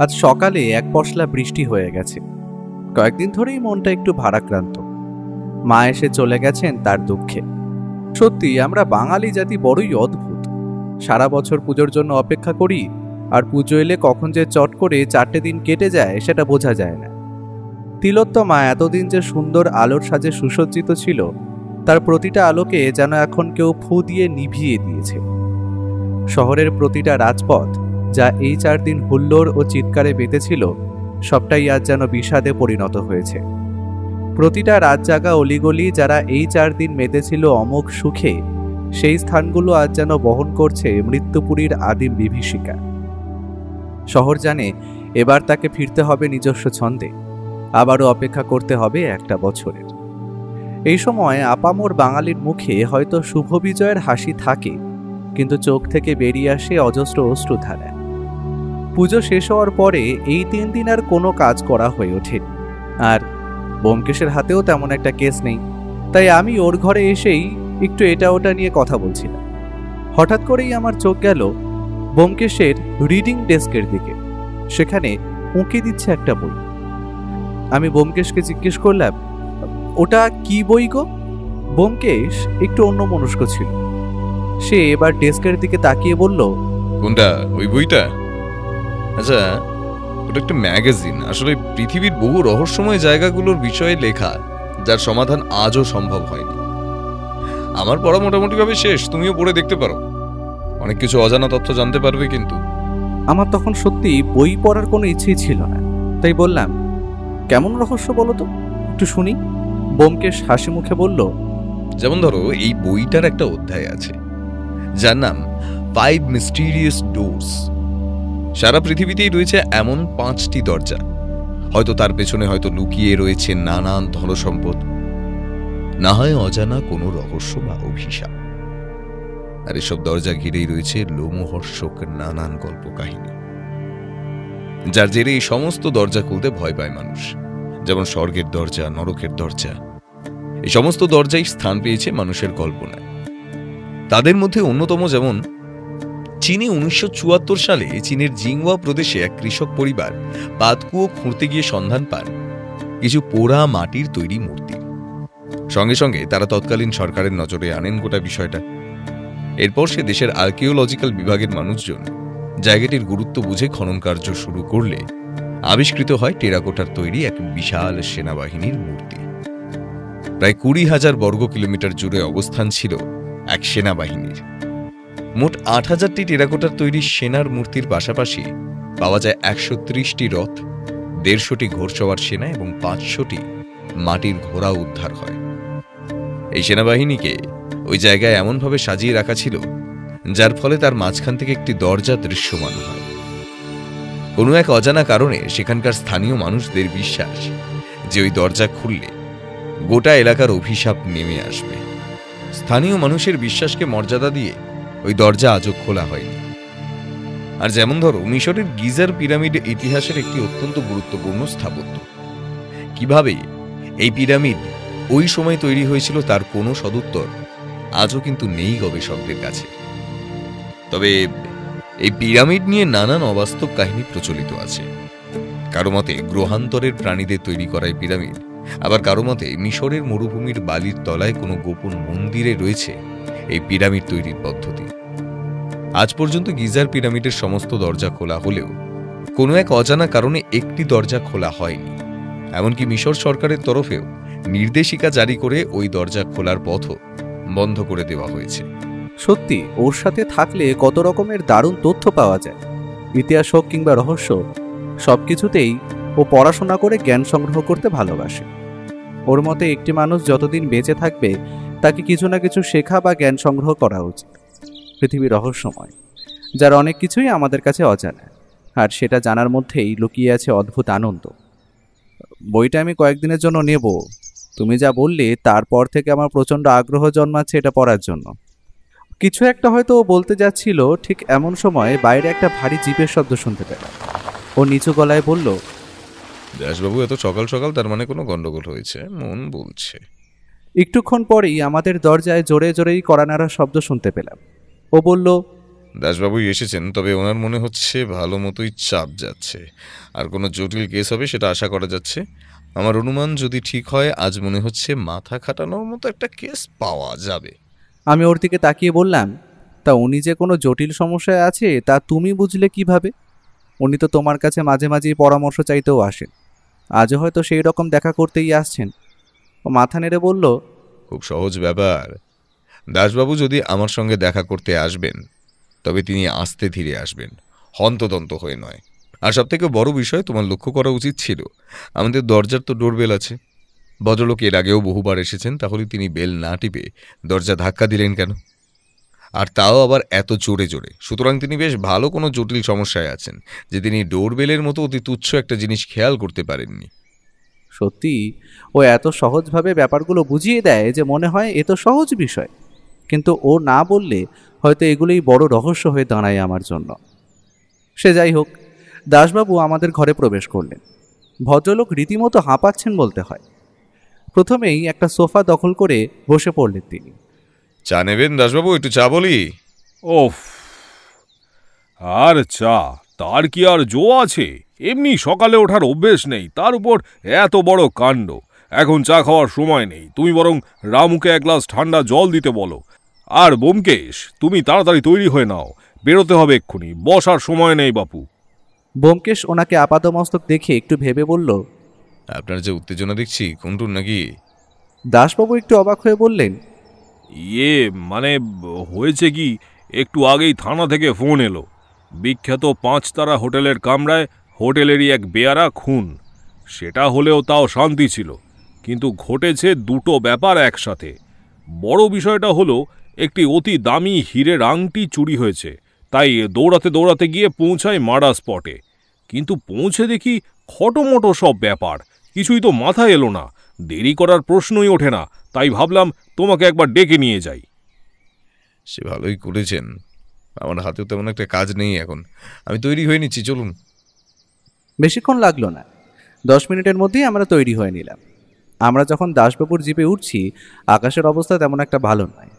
আজ সকালে এক পশলা বৃষ্টি হয়ে গেছে। কয়েকদিন ধরেই মনটা একটু ভারাক্রান্ত। মা এসে চলে গেছেন তার দুঃখে। সত্যি আমরা বাঙালি জাতি বড়ই অদ্ভুত। সারা বছর পুজোর জন্য অপেক্ষা করি, আর পুজো এলে কখন যে চট করে 4টে দিন কেটে যায় সেটা বোঝা যায় না। তিলোত্তমা এতদিন যে সুন্দর আলোর সাজে সুসজ্জিত ছিল, তার প্রতিটা আলোকে যেন এখন কেউ ফু দিয়ে নিভিয়ে দিয়েছে। শহরের প্রতিটা রাজপথ যা এই 4 দিন হুল্লোড় ও চিৎকারে বেঁধেছিল, সবটাই আজ যেন বিষাদে পরিণত হয়েছে। প্রতিটা রাত জাগা অলিগলি যারা এই 4 দিন মেতেছিল অমোঘ সুখে, সেই স্থানগুলো আজ যেন বহন করছে মৃত্যুপুরীর আদিম বিভীষিকা। শহর জানে এবার তাকে ফিরতে হবে নিজস্ব ছন্দে, আবারও অপেক্ষা করতে হবে একটা বছরের। এই সময় আপামর বাঙালির মুখে হয়তো শুভ বিজয়ের হাসি থাকে, কিন্তু চোখ থেকে বেরিয়ে আসে অজস্র অশ্রুধারা। পুজো শেষ হওয়ার পরে এই 3 দিন আর কোনো কাজ করা হয়ে ওঠেনি, আর ব্যোমকেশের হাতেও তেমন একটা কেস নেই। তাই আমি ওর ঘরে এসেই একটু এটা ওটা নিয়ে কথা বলছিলাম। হঠাৎ করেই আমার চোখ গেল ব্যোমকেশের রিডিং ডেস্কের দিকে। সেখানে উঁকি দিচ্ছে একটা বই। আমি ব্যোমকেশকে জিজ্ঞেস করলাম, ওটা কি বই গো? ব্যোমকেশ একটু অন্যমনস্ক ছিল। সে এবার ডেস্কের দিকে তাকিয়ে বলল, কোনটা? ওই বইটা? আচ্ছা, ওটা একটা ম্যাগাজিন। আসলে পৃথিবীর বহু রহস্যময় জায়গাগুলোর বিষয়ে লেখা, যার সমাধান আজও সম্ভব হয়নি। আমার পড়া মোটামুটিভাবে শেষ, তুমিও পড়ে দেখতে পারো। অনেক কিছু অজানা তথ্য জানতে পারবে। কিন্তু আমার তখন সত্যি বই পড়ার কোনো ইচ্ছেই ছিল না। তাই বললাম, কেমন রহস্য বলো তো, একটু শুনি। ব্যোমকেশ হাসি মুখে বলল, যেমন ধরো, এই বইটার একটা অধ্যায় আছে যার নাম 5 মিস্টিরিয়াস ডোরস। সারা পৃথিবীতেই রয়েছে এমন 5টি দরজা। হয়তো তার পেছনে হয়তো লুকিয়ে রয়েছে নানান ধনসম্পদ, না হয় অজানা কোনো রহস্য বা অভিশাপ। আর এসব দরজা ঘিরেই রয়েছে লোমহর্ষক নানান গল্প কাহিনী, যার জেরে এই সমস্ত দরজা খুলতে ভয় পায় মানুষ। যেমন স্বর্গের দরজা, নরকের দরজা, এই সমস্ত দরজাই স্থান পেয়েছে মানুষের কল্পনায়। তাদের মধ্যে অন্যতম যেমন চীনে 1974 সালে চীনের জিংওয়া প্রদেশে এক কৃষক পরিবার পাতকুয়ো খুঁড়তে গিয়ে সন্ধান পান কিছু পোড়া মাটির তৈরি মূর্তি। সঙ্গে সঙ্গে তারা তৎকালীন সরকারের নজরে আনেন গোটা বিষয়টা। এরপর সে দেশের আর্কিওলজিক্যাল বিভাগের মানুষজন জায়গাটির গুরুত্ব বুঝে খনন কার্য শুরু করলে আবিষ্কৃত হয় টেরাকোটার তৈরি এক বিশাল সেনাবাহিনীর মূর্তি। প্রায় 20,000 বর্গ কিলোমিটার জুড়ে অবস্থান ছিল এক সেনাবাহিনীর। মোট 8,000টি টেরাকোটার তৈরি সেনার মূর্তির পাশাপাশি পাওয়া যায় 130টি রথ, 150টি ঘোড়সওয়ার সেনা এবং 500টি মাটির ঘোড়া উদ্ধার হয়। এই সেনাবাহিনীকে ওই জায়গায় এমনভাবে সাজিয়ে রাখা ছিল যার ফলে তার মাঝখান থেকে একটি দরজা দৃশ্যমান হয়। কোনো এক অজানা কারণে সেখানকার স্থানীয় মানুষদের বিশ্বাস যে ওই দরজা খুললে গোটা এলাকার অভিশাপ নেমে আসবে। স্থানীয় মানুষের বিশ্বাসকে মর্যাদা দিয়ে ওই দরজা আজও খোলা হয়নি। আর যেমন ধরো, মিশরের গিজার পিরামিড ইতিহাসের একটি অত্যন্ত গুরুত্বপূর্ণ স্থাপত্য। কিভাবে এই পিরামিড ওই সময় তৈরি হয়েছিল তার কোনো সদুত্তর আজও কিন্তু নেই গবেষকদের কাছে। তবে এই পিরামিড নিয়ে নানান অবাস্তব কাহিনী প্রচলিত আছে। কারো মতে গ্রহান্তরের প্রাণীদের তৈরি করা এই পিরামিড, আবার কারো মতে মিশরের মরুভূমির বালির তলায় কোনো গোপন মন্দিরে রয়েছে এই পিরামিড তৈরির পদ্ধতি। আজ পর্যন্ত গিজার পিরামিডের সমস্ত দরজা খোলা হলেও কোনো এক অজানা কারণে একটি দরজা খোলা হয়নি। এমনকি মিশর সরকারের তরফেও নির্দেশিকা জারি করে ওই দরজা খোলার পথও বন্ধ করে দেওয়া হয়েছে। সত্যি ওর সাথে থাকলে কত রকমের দারুণ তথ্য পাওয়া যায়। ইতিহাস হোক কিংবা রহস্য, সবকিছুতেই ও পড়াশোনা করে জ্ঞান সংগ্রহ করতে ভালোবাসে। ওর মতে একটি মানুষ যতদিন বেঁচে থাকবে তাকে কিছু না কিছু শেখা বা জ্ঞান সংগ্রহ করা উচিত। পৃথিবী রহস্যময়, যার অনেক কিছুই আমাদের কাছে অজানা, আর সেটা জানার মধ্যেই লুকিয়ে আছে অদ্ভুত আনন্দ। বইটা আমি কয়েকদিনের জন্য নেব। তুমি যা বললে তারপর থেকে আমার প্রচণ্ড আগ্রহ জন্মাচ্ছে এটা পড়ার জন্য। কিছু একটা হয়তো ও বলতে যাচ্ছিল, ঠিক এমন সময় বাইরে একটা ভারী জিপের শব্দ শুনতে পেলাম। ও নিচু গলায় বলল, দাসবাবু, এত সকাল সকাল, তার মানে কোনো গন্ডগোল হয়েছে মন বলছে। একটুক্ষণ পরেই আমাদের দরজায় জোরে জোরেই কড়া নাড়ার শব্দ শুনতে পেলাম। ও বলল, দাসবাবুই এসেছেন, তবে ওনার মনে হচ্ছে ভালো মতোই চাপ যাচ্ছে, আর কোনো জটিল কেস হবে সেটা আশা করা যাচ্ছে। আমার অনুমান যদি ঠিক হয়, আজ মনে হচ্ছে মাথা খাটানোর মতো একটা কেস পাওয়া যাবে। আমি ওর দিকে তাকিয়ে বললাম, তা উনি যে কোনো জটিল সমস্যায় আছে তা তুমি বুঝলে কিভাবে? উনি তো তোমার কাছে মাঝে মাঝেই পরামর্শ চাইতেও আসেন, আজও হয়তো সেই রকম দেখা করতেই আসছেন। ও মাথা নেড়ে বলল, খুব সহজ ব্যাপার। দাসবাবু যদি আমার সঙ্গে দেখা করতে আসবেন, তবে তিনি আস্তে ধীরে আসবেন, হন্তদন্ত হয়ে নয়। আর সবথেকে বড় বিষয়, তোমার লক্ষ্য করা উচিত ছিল আমাদের দরজার তো ডোরবেল আছে। ভদ্রলোক এর আগেও বহুবার এসেছেন, তাহলে তিনি বেল না টিপে দরজা ধাক্কা দিলেন কেন? আর তাও আবার এত জোরে জোরে। সুতরাং তিনি বেশ ভালো কোনো জটিল সমস্যায় আছেন, যে তিনি ডোরবেলের মতো অতি তুচ্ছ একটা জিনিস খেয়াল করতে পারেননি। সত্যি ও এত সহজভাবে ব্যাপারগুলো বুঝিয়ে দেয় যে মনে হয় এ তো সহজ বিষয়, কিন্তু ও না বললে হয়তো এগুলোই বড় রহস্য হয়ে দাঁড়ায় আমার জন্য। সে যাই হোক, দাসবাবু আমাদের ঘরে প্রবেশ করলেন। ভদ্রলোক রীতিমতো হাঁপাচ্ছেন বলতে হয়। প্রথমেই একটা সোফা দখল করে বসে পড়লেন তিনি। চা নেবেন দাসবাবু? একটু চা বলি। ওফ, আর চা, তার কি আর জো আছে? এমনি সকালে ওঠার অভ্যেস নেই, তার উপর এত বড় কাণ্ড। এখন চা খাওয়ার সময় নেই, তুমি বরং রামুকে এক গ্লাস ঠান্ডা জল দিতে বলো। আর ব্যোমকেশ, তুমি তাড়াতাড়ি তৈরি হয়ে নাও, বেরোতে হবে এক্ষুনি, বসার সময় নেই বাপু। ব্যোমকেশ ওনাকে আপাদমস্তক দেখে একটু ভেবে বলল, আপনার যে উত্তেজনা দেখছি, খুনটুন নাকি? দাসবাবু একটু অবাক হয়ে বললেন, মানে হয়েছে কি, একটু আগেই থানা থেকে ফোন এলো। বিখ্যাত 5 তারা হোটেলের কামরায় হোটেলেরই এক বেয়ারা খুন। সেটা হলেও তাও শান্তি ছিল, কিন্তু ঘটেছে দুটো ব্যাপার একসাথে। বড় বিষয়টা হলো, একটি অতি দামি হীরের আংটি চুরি হয়েছে। তাই দৌড়াতে দৌড়াতে গিয়ে পৌঁছায় মার্ডার স্পটে, কিন্তু পৌঁছে দেখি খটোমটো সব ব্যাপার, কিছুই তো মাথায় এলো না। দেরি করার প্রশ্নই ওঠে না, তাই ভাবলাম তোমাকে একবার ডেকে নিয়ে যাই। সে ভালোই করেছেন। আমার হাতেও তেমন একটা কাজ নেই এখন, আমি তৈরি হয়ে নিচ্ছি, চলুন। বেশিক্ষণ লাগলো না, 10 মিনিটের মধ্যেই আমরা তৈরি হয়ে নিলাম। আমরা যখন দাসবাবুর জিপে উঠছি, আকাশের অবস্থা তেমন একটা ভালো নয়।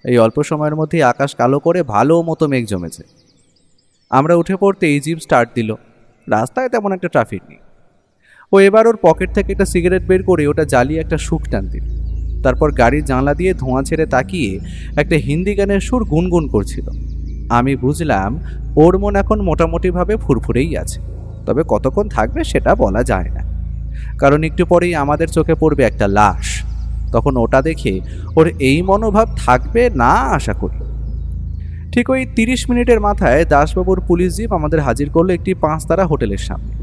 এই অল্প সময়ের মধ্যেই আকাশ কালো করে ভালো মতো মেঘ জমেছে। আমরা উঠে পড়তেই জিপ স্টার্ট দিল। রাস্তায় তেমন একটা ট্রাফিক নেই। ও এবার ওর পকেট থেকে একটা সিগারেট বের করে ওটা জ্বালিয়ে একটা শুক টান দিল। তারপর গাড়ির জানলা দিয়ে ধোঁয়া ছেড়ে তাকিয়ে একটা হিন্দি গানের সুর গুনগুন করছিল। আমি বুঝলাম ওর মন এখন মোটামুটিভাবে ফুরফুরেই আছে, তবে কতক্ষণ থাকবে সেটা বলা যায় না, কারণ একটু পরেই আমাদের চোখে পড়বে একটা লাশ। তখন ওটা দেখে ওর এই মনোভাব থাকবে না আশা করি। ঠিক ওই 30 মিনিটের মাথায় দাসবাবুর পুলিশ জিপ আমাদের হাজির করলো একটি 5 তারা হোটেলের সামনে।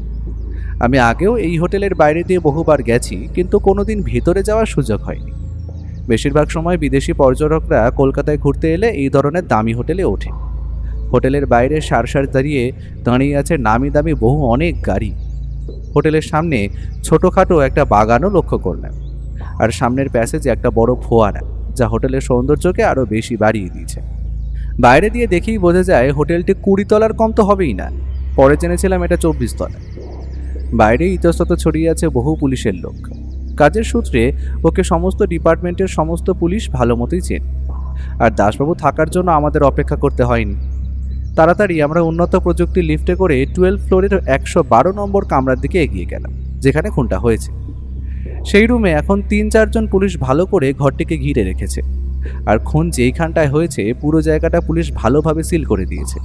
আমি আগেও এই হোটেলের বাইরে দিয়ে বহুবার গেছি, কিন্তু কোনোদিন ভেতরে যাওয়ার সুযোগ হয়নি। বেশিরভাগ সময় বিদেশি পর্যটকরা কলকাতায় ঘুরতে এলে এই ধরনের দামি হোটেলে ওঠে। হোটেলের বাইরে সার দাঁড়িয়ে আছে নামি দামি বহু অনেক গাড়ি। হোটেলের সামনে ছোটোখাটো একটা বাগানও লক্ষ্য করলাম, আর সামনের প্যাসেজে একটা বড় ফোয়ারা, যা হোটেলের সৌন্দর্যকে আরও বেশি বাড়িয়ে দিয়েছে। বাইরে দিয়ে দেখেই বোঝা যায় হোটেলটি 20 তলার কম তো হবেই না, পরে জেনেছিলাম এটা 24 তলা। বাইরে ইতস্তত ছড়িয়ে আছে বহু পুলিশের লোক। কাজের সূত্রে ওকে সমস্ত ডিপার্টমেন্টের সমস্ত পুলিশ ভালো মতোই চেন। আর দাসবাবু থাকার জন্য আমাদের অপেক্ষা করতে হয়নি। তাড়াতাড়ি আমরা উন্নত প্রযুক্তির লিফটে করে 12 ফ্লোরের 112 নম্বর কামরার দিকে এগিয়ে গেলাম, যেখানে খুনটা হয়েছে। সেই রুমে এখন 3-4 জন পুলিশ ভালো করে ঘরটিকে ঘিরে রেখেছে, আর খুন যেইখানটায় হয়েছে পুরো জায়গাটা পুলিশ ভালোভাবে সিল করে দিয়েছে।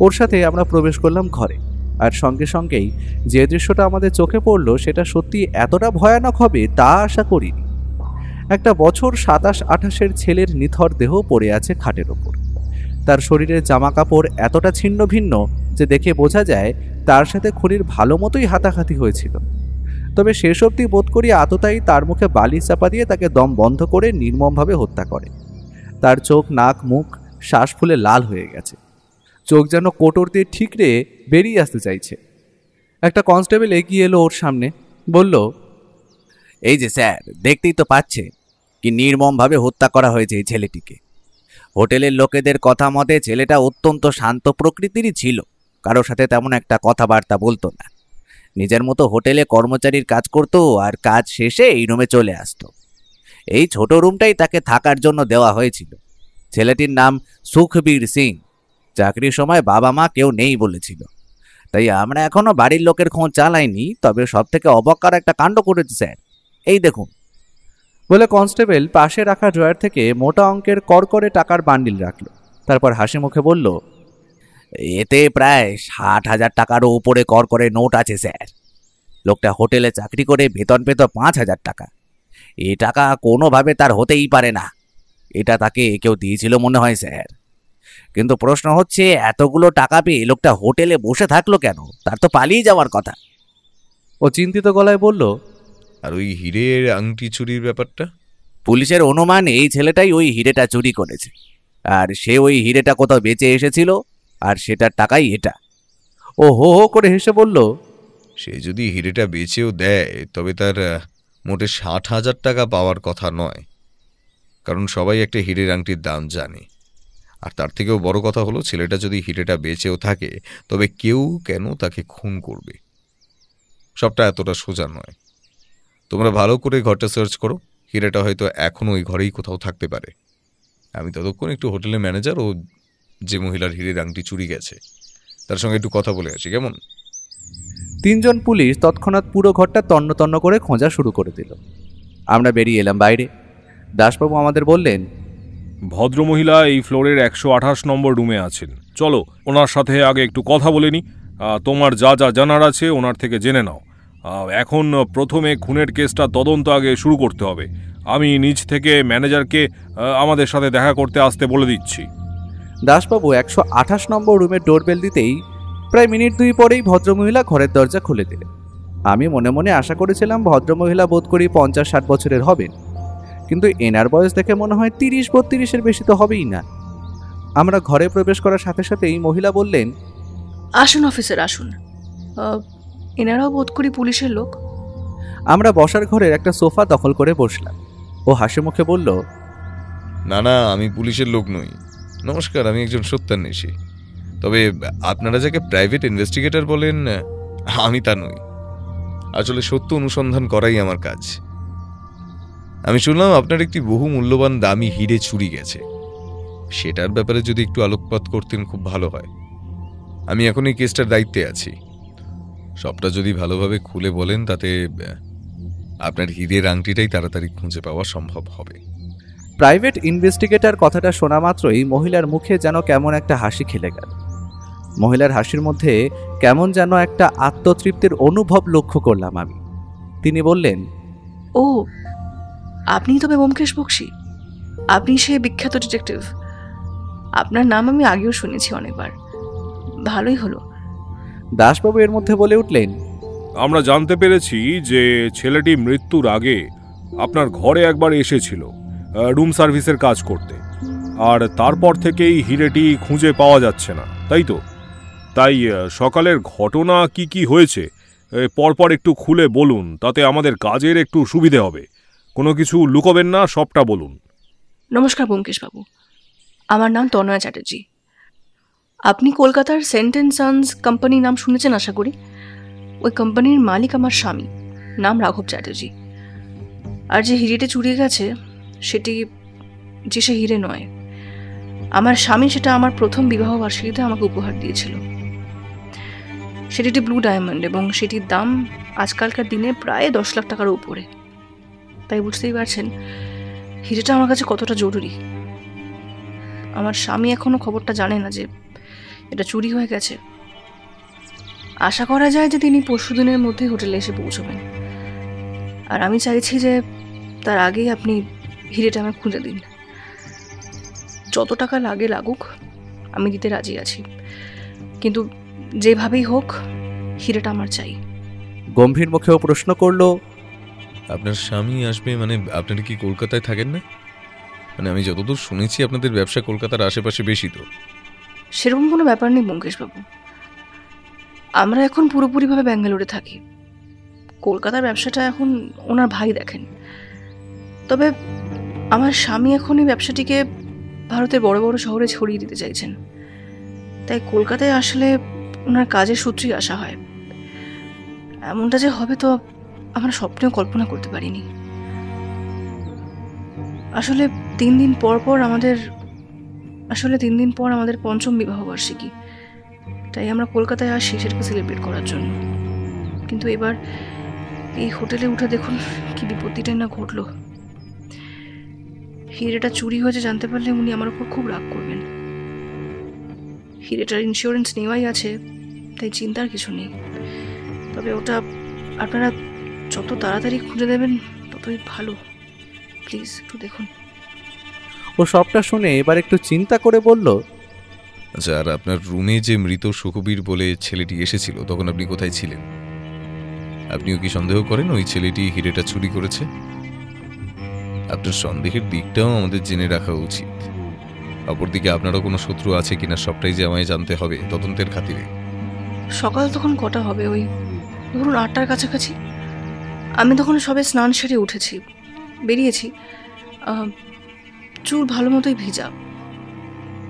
ওর সাথে আমরা প্রবেশ করলাম ঘরে, আর সঙ্গে সঙ্গেই যে দৃশ্যটা আমাদের চোখে পড়লো সেটা সত্যি এতটা ভয়ানক হবে তা আশা করিনি। একটা বছর 27-28-এর ছেলের নিথর দেহ পড়ে আছে খাটের ওপর। তার শরীরের জামা কাপড় এতটা ছিন্ন ভিন্ন যে দেখে বোঝা যায় তার সাথে খুনির ভালো মতোই হাতাহাতি হয়েছিল। তবে শেষ অবধি বোধ করি আততায়ী তার মুখে বালি চাপা দিয়ে তাকে দম বন্ধ করে নির্মমভাবে হত্যা করে। তার চোখ, নাক, মুখ শ্বাস ফুলে লাল হয়ে গেছে, চোখ যেন কোটর দিয়ে ঠিকরে বেরিয়ে আসতে চাইছে। একটা কনস্টেবল এগিয়ে এলো ওর সামনে, বলল, এই যে স্যার, দেখতেই তো পাচ্ছে কি নির্মমভাবে হত্যা করা হয়েছে এই ছেলেটিকে। হোটেলের লোকেদের কথা মতে ছেলেটা অত্যন্ত শান্ত প্রকৃতিরই ছিল, কারোর সাথে তেমন একটা কথাবার্তা বলতো না। নিজের মতো হোটেলে কর্মচারীর কাজ করত, আর কাজ শেষে এই রুমে চলে আসতো। এই ছোট রুমটাই তাকে থাকার জন্য দেওয়া হয়েছিল। ছেলেটির নাম সুখবীর সিং, চাকরির সময় বাবা মা কেউ নেই বলেছিল, তাই আমরা এখনো বাড়ির লোকের খোঁজ চালাইনি। তবে সব থেকে অবাক একটা কাণ্ড করেছি স্যার, এই দেখুন। বলে কনস্টেবল পাশে রাখা ড্রয়ার থেকে মোটা অঙ্কের করকরে টাকার বান্ডিল রাখল। তারপর হাসি মুখে বলল, এতে প্রায় 60,000 টাকারও উপরে করে নোট আছে স্যার। লোকটা হোটেলে চাকরি করে বেতন পেত 5,000 টাকা। এ টাকা কোনোভাবে তার হতেই পারে না। এটা তাকে কেউ দিয়েছিল মনে হয় স্যার। কিন্তু প্রশ্ন হচ্ছে, এতগুলো টাকা পেয়ে লোকটা হোটেলে বসে থাকলো কেন? তার তো পালিয়ে যাওয়ার কথা। ও চিন্তিত গলায় বলল, আর ওই হিরের আংটি চুরির ব্যাপারটা? পুলিশের অনুমান এই ছেলেটাই ওই হিরেটা চুরি করেছে, আর সে ওই হিরেটা কোথাও বেঁচে এসেছিল, আর সেটার টাকাই এটা। ও হো হো করে হেসে বলল, সে যদি হিরেটা বেচেও দেয় তবে তার মোটে 60,000 টাকা পাওয়ার কথা নয়, কারণ সবাই একটা হীরের আংটির দাম জানে। আর তার থেকেও বড় কথা হলো, ছেলেটা যদি হিরেটা বেচেও থাকে তবে কেউ কেন তাকে খুন করবে? সবটা এতটা সোজা নয়। তোমরা ভালো করে ঘরটা সার্চ করো, হিরেটা হয়তো এখনও ওই ঘরেই কোথাও থাকতে পারে। আমি ততক্ষণ একটু হোটেলের ম্যানেজার ও যে মহিলার হীরের আংটি চুরি গেছে তার সঙ্গে একটু কথা বলে আসি, কেমন? 3 জন পুলিশ তৎক্ষণাৎ পুরো ঘরটা তন্ন তন্ন করে খোঁজা শুরু করে দিল। আমরা বেরিয়ে এলাম বাইরে। দাসবাবু আমাদের বললেন, ভদ্রমহিলা এই ফ্লোরের 128 নম্বর রুমে আছেন। চলো ওনার সাথে আগে একটু কথা বলে নি। তোমার যা যা জানার আছে ওনার থেকে জেনে নাও। এখন প্রথমে খুনের কেসটা তদন্ত আগে শুরু করতে হবে। আমি নিজ থেকে ম্যানেজারকে আমাদের সাথে দেখা করতে আসতে বলে দিচ্ছি। দাসবাবু 128 নম্বর রুমের ডোরবেল দিতেই প্রায় মিনিট 2 পরেই ভদ্রমহিলা ঘরের দরজা খুলে দিলেন। আমি মনে মনে আশা করেছিলাম ভদ্রমহিলা বোধ করি 50-60 বছরের হবেন, কিন্তু এনার বয়স দেখে মনে হয় 30-32-এর বেশি তো হবেই না। আমরা ঘরে প্রবেশ করার সাথে সাথেই মহিলা বললেন, আসুন অফিসার, আসুন। এনারাও বোধ করি পুলিশের লোক। আমরা বসার ঘরের একটা সোফা দখল করে বসলাম। ও হাসি মুখে বলল, না না, আমি পুলিশের লোক নই। নমস্কার, আমি একজন সত্যান্বেষী। তবে আপনারা যাকে প্রাইভেট ইনভেস্টিগেটর বলেন, আমি তা নই। আসলে সত্য অনুসন্ধান করাই আমার কাজ। আমি শুনলাম আপনার একটি বহু মূল্যবান দামি হিরে চুরি গেছে। সেটার ব্যাপারে যদি একটু আলোকপাত করতেন খুব ভালো হয়। আমি এখন এই কেসটার দায়িত্বে আছি। সবটা যদি ভালোভাবে খুলে বলেন তাতে আপনার হীরের আংটিটাই তাড়াতাড়ি খুঁজে পাওয়া সম্ভব হবে। প্রাইভেট ইনভেস্টিগেটর কথাটা শোনা মাত্রই মহিলার মুখে যেন কেমন একটা হাসি খেলে গেল। মহিলার হাসির মধ্যে কেমন যেন একটা আত্মতৃপ্তির অনুভব লক্ষ্য করলাম আমি। তিনি বললেন, ও, আপনি তবে ব্যোমকেশ বক্সী? আপনি সে বিখ্যাত ডিটেকটিভ। আপনার নাম আমি আগেও শুনেছি অনেকবার। ভালোই হলো। দাসবাবু এর মধ্যে বলে উঠলেন, আমরা জানতে পেরেছি যে ছেলেটি মৃত্যুর আগে আপনার ঘরে একবার এসেছিল রুম সার্ভিসের কাজ করতে, আর তারপর থেকেই হিরেটি খুঁজে পাওয়া যাচ্ছে না, তাই তো? তাই সকালের ঘটনা কি কি হয়েছে পরপর একটু খুলে বলুন, তাতে আমাদের কাজের একটু সুবিধে হবে। কোনো কিছু লুকোবেন না, সবটা বলুন। নমস্কার ব্যোমকেশবাবু, আমার নাম তনয়া চ্যাটার্জি। আপনি কলকাতার সেন্ট অ্যান্ড সন্স কোম্পানি নাম শুনেছেন আশা করি। ওই কোম্পানির মালিক আমার স্বামী, নাম রাঘব চ্যাটার্জি। আর যে হিরেটা চুরিয়ে গেছে সেটি যে সে হিরে নয়। আমার স্বামী সেটা আমার প্রথম বিবাহ বার্ষিকীতে আমাকে উপহার দিয়েছিল। সেটি একটি ব্লু ডায়মন্ড এবং সেটির দাম আজকালকার দিনে প্রায় 10 লাখ টাকার উপরে। তাই বুঝতেই পারছেন হিরেটা আমার কাছে কতটা জরুরি। আমার স্বামী এখনো খবরটা জানে না যে এটা চুরি হয়ে গেছে। আশা করা যায় যে তিনি পরশুদিনের মধ্যে হোটেলে এসে পৌঁছবেন। আর আমি চাইছি যে তার আগেই আপনি হিরেটা আমায় খুঁজে দিন। যত টাকা লাগুক আমি দিতে রাজি আছি, কিন্তু যেভাবেই হোক হিরেটা আমার চাই। গম্ভীর মুখেও প্রশ্ন করল, আপনার স্বামী আসবে মানে আপনারা কি কলকাতায় থাকেন না? মানে আমি যতদূর শুনেছি আপনাদের ব্যবসা কলকাতার আশেপাশে বেশি। তো সেরকম কোনো ব্যাপার নেই ব্যোমকেশবাবু, আমরা এখন পুরোপুরিভাবে ব্যাঙ্গালোরে থাকি। কলকাতার ব্যবসাটা এখন ওনার ভাই দেখেন। তবে আমার স্বামী এখন এই ব্যবসাটিকে ভারতের বড় বড় শহরে ছড়িয়ে দিতে চাইছেন। তাই কলকাতায় আসলে ওনার কাজের সূত্রেই আসা হয়। এমনটা যে হবে তো আমরা স্বপ্নেও কল্পনা করতে পারিনি। আসলে 3 দিন পর পর আমাদের আসলে 3 দিন পর আমাদের 5ম বিবাহবার্ষিকী, তাই আমরা কলকাতায় আসি সেটাকে সেলিব্রেট করার জন্য। কিন্তু এবার এই হোটেলে উঠে দেখুন কি বিপত্তিটাই না ঘটলো। হিরেটা চুরি হয়েছে জানতে পারলে উনি আমার উপর খুব রাগ করবেন। হিরেটার ইন্স্যুরেন্স নেওয়াই আছে, তাই চিন্তার কিছু নেই। তবে ওটা আপনারা যত তাড়াতাড়ি খুঁজে দেবেন ততই ভালো। প্লিজ একটু দেখুন। ও সবটা শুনে এবার একটু চিন্তা করে বলল, আচ্ছা, আর আপনার রুমে যে মৃত সুখবীর বলে ছেলেটি এসেছিল তখন আপনি কোথায় ছিলেন? আপনিও কি সন্দেহ করেন ওই ছেলেটি হিরেটা চুরি করেছে? আপনার সন্দেহের দিকটাও আমাদের জেনে রাখা উচিত। অপরদিকে আপনারও কোনো শত্রু আছে কিনা সবটাই যে আমায় জানতে হবে তদন্তের খাতিরে। সকাল তখন কটা হবে? ওই ধরুন 8টার কাছাকাছি। আমি তখন সবে স্নান সেরে উঠেছি, বেরিয়েছি। চুল ভালো মতোই ভিজা।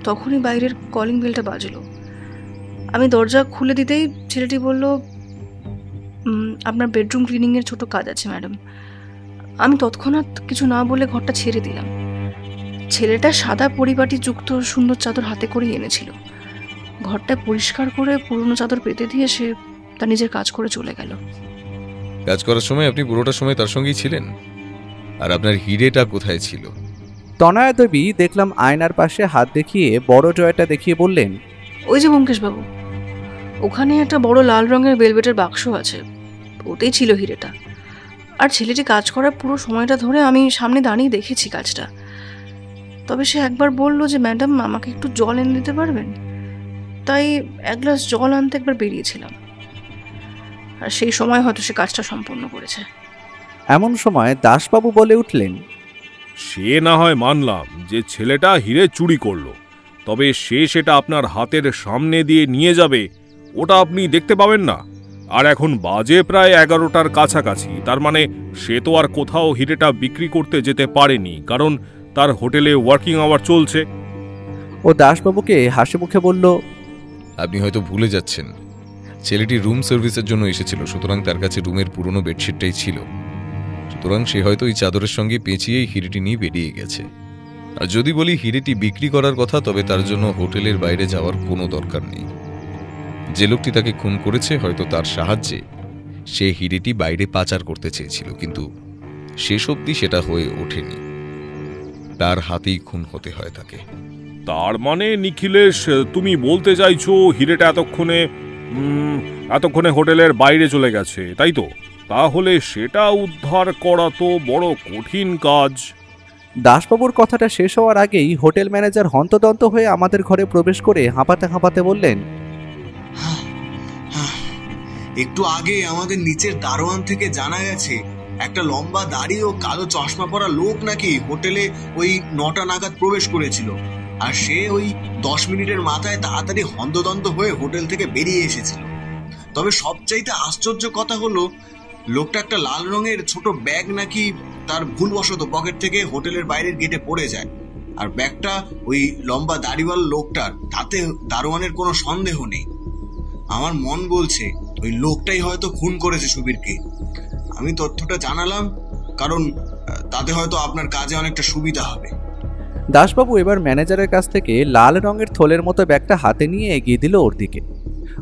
তখনই বাইরের কলিং বেলটা বাজলো। আমি দরজা খুলে দিতেই ছেলেটি বলল, আপনার বেডরুম ক্লিনিংয়ের ছোট কাজ আছে ম্যাডাম। আমি তৎক্ষণাৎ কিছু না বলে ঘরটা ছেড়ে দিলাম। ছেলেটা সাদা পরিপাটি যুক্ত সুন্দর চাদর হাতে করেই এনেছিল। ঘরটা পরিষ্কার করে পুরনো চাদর পেতে দিয়ে সে তার নিজের কাজ করে চলে গেল। কাজ করার সময় আপনি পুরোটা সময় তার সঙ্গেই ছিলেন? আর আপনার হিরেটা কোথায় ছিল? তনয়া দেবী দেখলাম আয়নার পাশে হাত দেখিয়ে বড় জয়টা দেখিয়ে বললেন, ওই যে ব্যোমকেশবাবু, ওখানে একটা বড় লাল রঙের ভেলভেটের বাক্স আছে, ওতেই ছিল হিরেটা। আর ছেলেটি কাজ করার পুরো সময়টা ধরে আমি সামনে দাঁড়িয়ে দেখেছি কাজটা। তবে সে একবার বলল যে ম্যাডাম আমাকে একটু জল এনে দিতে পারবেন, তাই 1 গ্লাস জল আনতে একবার বেরিয়েছিলাম। আর সেই সময় হয়তো সে কাজটা সম্পন্ন করেছে। এমন সময় দাসবাবু বলে উঠলেন, সে না হয় মানলাম যে ছেলেটা হিরে চুরি করলো, তবে সে সেটা আপনার হাতের সামনে দিয়ে নিয়ে যাবে ওটা আপনি দেখতে পাবেন না। আর এখন বাজে প্রায় 11টার কাছাকাছি, তার মানে সে তো আর কোথাও হিরেটা বিক্রি করতে যেতে পারেনি, কারণ তার হোটেলে ওয়ার্কিং আওয়ার চলছে। ও দাসবাবুকে হাসি মুখে বলল, আপনি হয়তো ভুলে যাচ্ছেন, ছেলেটি রুম সার্ভিসের জন্য এসেছিল, সুতরাং তার কাছে রুমের পুরনো বেডশিটটাই ছিল। সুতরাং সে হয়তো এই চাদরের সঙ্গে পেঁচিয়েই হিরেটি নিয়ে বেরিয়ে গেছে। আর যদি বলি হিরেটি বিক্রি করার কথা, তবে তার জন্য হোটেলের বাইরে যাওয়ার কোনো দরকার নেই। যে লোকটি তাকে খুন করেছে হয়তো তার সাহায্যে সে হিরেটি বাইরে পাচার করতে চেয়েছিল, কিন্তু শেষ অবধি সেটা হয়ে ওঠেনি। তার হাতেই খুন হতে হয় তাকে। তার মানে নিখিলেশ, তুমি বলতে চাইছো হিরেটা এতক্ষণে হোটেলের বাইরে চলে গেছে, তাই তো? তাহলে সেটা উদ্ধার করা তো বড় কঠিন কাজ। দাসবাবুর কথাটা শেষ হওয়ার আগেই হোটেল ম্যানেজার হন্তদন্ত হয়ে আমাদের ঘরে প্রবেশ করে হাঁপাতে হাঁপাতে বললেন, একটু আগে আমাদের নিচের দারোয়ান থেকে জানা গেছে একটা লম্বা দাড়ি ও কালো চশমা পরা লোক নাকি হোটেলে ওই 9টা নাগাদ প্রবেশ করেছিল। আর সে ওই 10 মিনিটের মাথায় তাড়াতাড়ি হন্তদন্ত হয়ে হোটেল থেকে বেরিয়ে এসেছিল। তবে সবচাইতে আশ্চর্য কথা হলো, লোকটা একটা লাল রঙের ছোট ব্যাগ নাকি তার ভুলবশত পকেট থেকে হোটেলের বাইরের গেটে পড়ে যায়। আর ব্যাগটা ওই লম্বা দাড়িওয়ালা লোকটার, তাতে দারোয়ানের কোনো সন্দেহ নেই। আমার মন বলছে ওই লোকটাই হয়তো খুন করেছে সুবীরকে। আমি তথ্যটা জানালাম কারণ তাতে হয়তো আপনার কাজে অনেকটা সুবিধা হবে। দাসবাবু এবার ম্যানেজারের কাছ থেকে লাল রঙের থলের মতো ব্যাগটা হাতে নিয়ে এগিয়ে দিল ওর দিকে।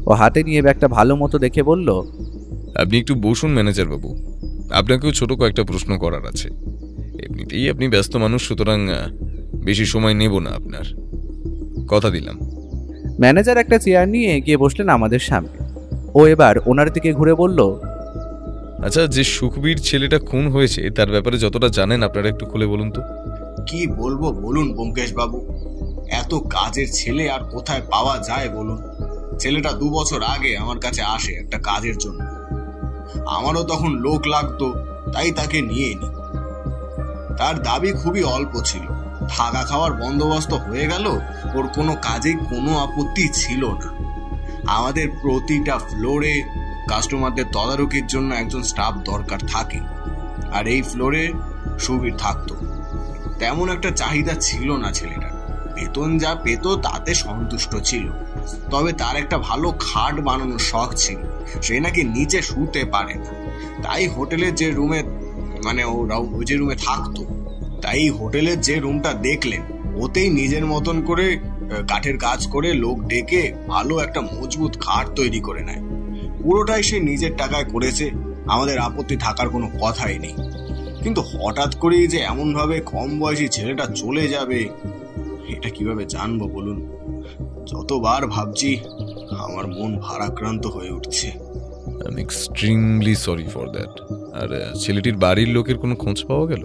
ও হাতে নিয়ে ব্যাগটা ভালো মতো দেখে বলল, আপনি একটু বসুন ম্যানেজার বাবু, আপনাকেও ছোট কয়েকটা প্রশ্ন করার আছে। এমনিতেই আপনি ব্যস্ত মানুষ, সুতরাং বেশি সময় নেব না আপনার, কথা দিলাম। ম্যানেজার একটা চেয়ার নিয়ে এগিয়ে বসলেন আমাদের সামনে। ও এবার ওনার দিকে ঘুরে বলল, আচ্ছা, যে সুখবীর ছেলেটা খুন হয়েছে তার ব্যাপারে যতটা জানেন আপনারা একটু খুলে বলুন তো। কি বলবো বলুন ব্যোমকেশ বাবু, এত কাজের ছেলে আর কোথায় পাওয়া যায় বলুন। ছেলেটা 2 বছর আগে আমার কাছে আসে একটা কাজের জন্য। আমারও তখন লোক লাগতো, তাই তাকে নিয়ে নি। তার দাবি খুবই অল্প ছিল, থাকা খাওয়ার বন্দোবস্ত হয়ে গেল, ওর কোনো কাজে কোনো আপত্তি ছিল না। আমাদের প্রতিটা ফ্লোরে কাস্টমারদের তদারকির জন্য একজন স্টাফ দরকার থাকে, আর এই ফ্লোরে সুবীর থাকতো। তেমন একটা চাহিদা ছিল না ছেলেটার, বেতন যা পেত তাতে সন্তুষ্ট ছিল। তবে তার একটা ভালো খাট বানানোর শখ ছিল, সে নাকি নিচে শুতে পারে না। তাই হোটেলের যে রুমে থাকতো, তাই হোটেলের যে রুমটা দেখলেন ওতেই নিজের মতন করে কাঠের কাজ করে লোক ডেকে ভালো একটা মজবুত খাট তৈরি করে নেয়। পুরোটাই সে নিজের টাকায় করেছে, আমাদের আপত্তি থাকার কোনো কথাই নেই। কিন্তু হঠাৎ করেই যে এমন ভাবে কম বয়সী ছেলেটা চলে যাবে, এটা কিভাবে জানবো বলুন? যতবার ভাবছি আমার মন ভারাক্রান্ত হয়ে উঠছে। I am extremely sorry for that. আর ছেলেটির বাড়ির লোকের কোনো খোঁজ পাওয়া গেল?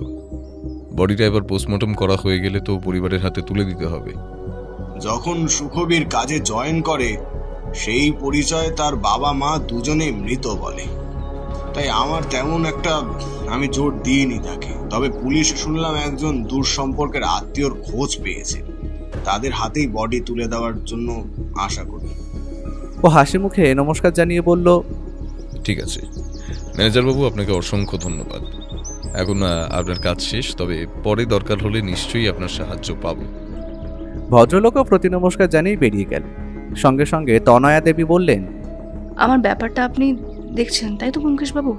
বডিটা এবার পোস্টমর্টম করা হয়ে গেলে তো পরিবারের হাতে তুলে দিতে হবে। যখন সুখবীর কাজে জয়েন করে, সেই পরিচয় তার বাবা মা দুজনেই মৃত বলে। তাই আমার তেমন একটা আমি জোর দিইনি তাকে। তবে পুলিশ শুনলাম একজন দূর সম্পর্কের আত্মীয়র খোঁজ পেয়েছে, তাদের হাতেই বডি তুলে দেওয়ার জন্য আশা করি। ও হাসি মুখে নমস্কার জানিয়ে বলল, ঠিক আছে ম্যানেজারবাবু, আপনাকে অসংখ্য ধন্যবাদ। এখন আপনার কাজ শেষ, তবে পরে দরকার হলে নিশ্চয়ই আপনার সাহায্য পাব। ভদ্রলোকও প্রতি নমস্কার জানিয়ে বেরিয়ে গেল। সঙ্গে সঙ্গে তনয়া দেবী বললেন, আমার ব্যাপারটা আপনি দেখছেন তাই তো ব্যোমকেশবাবু?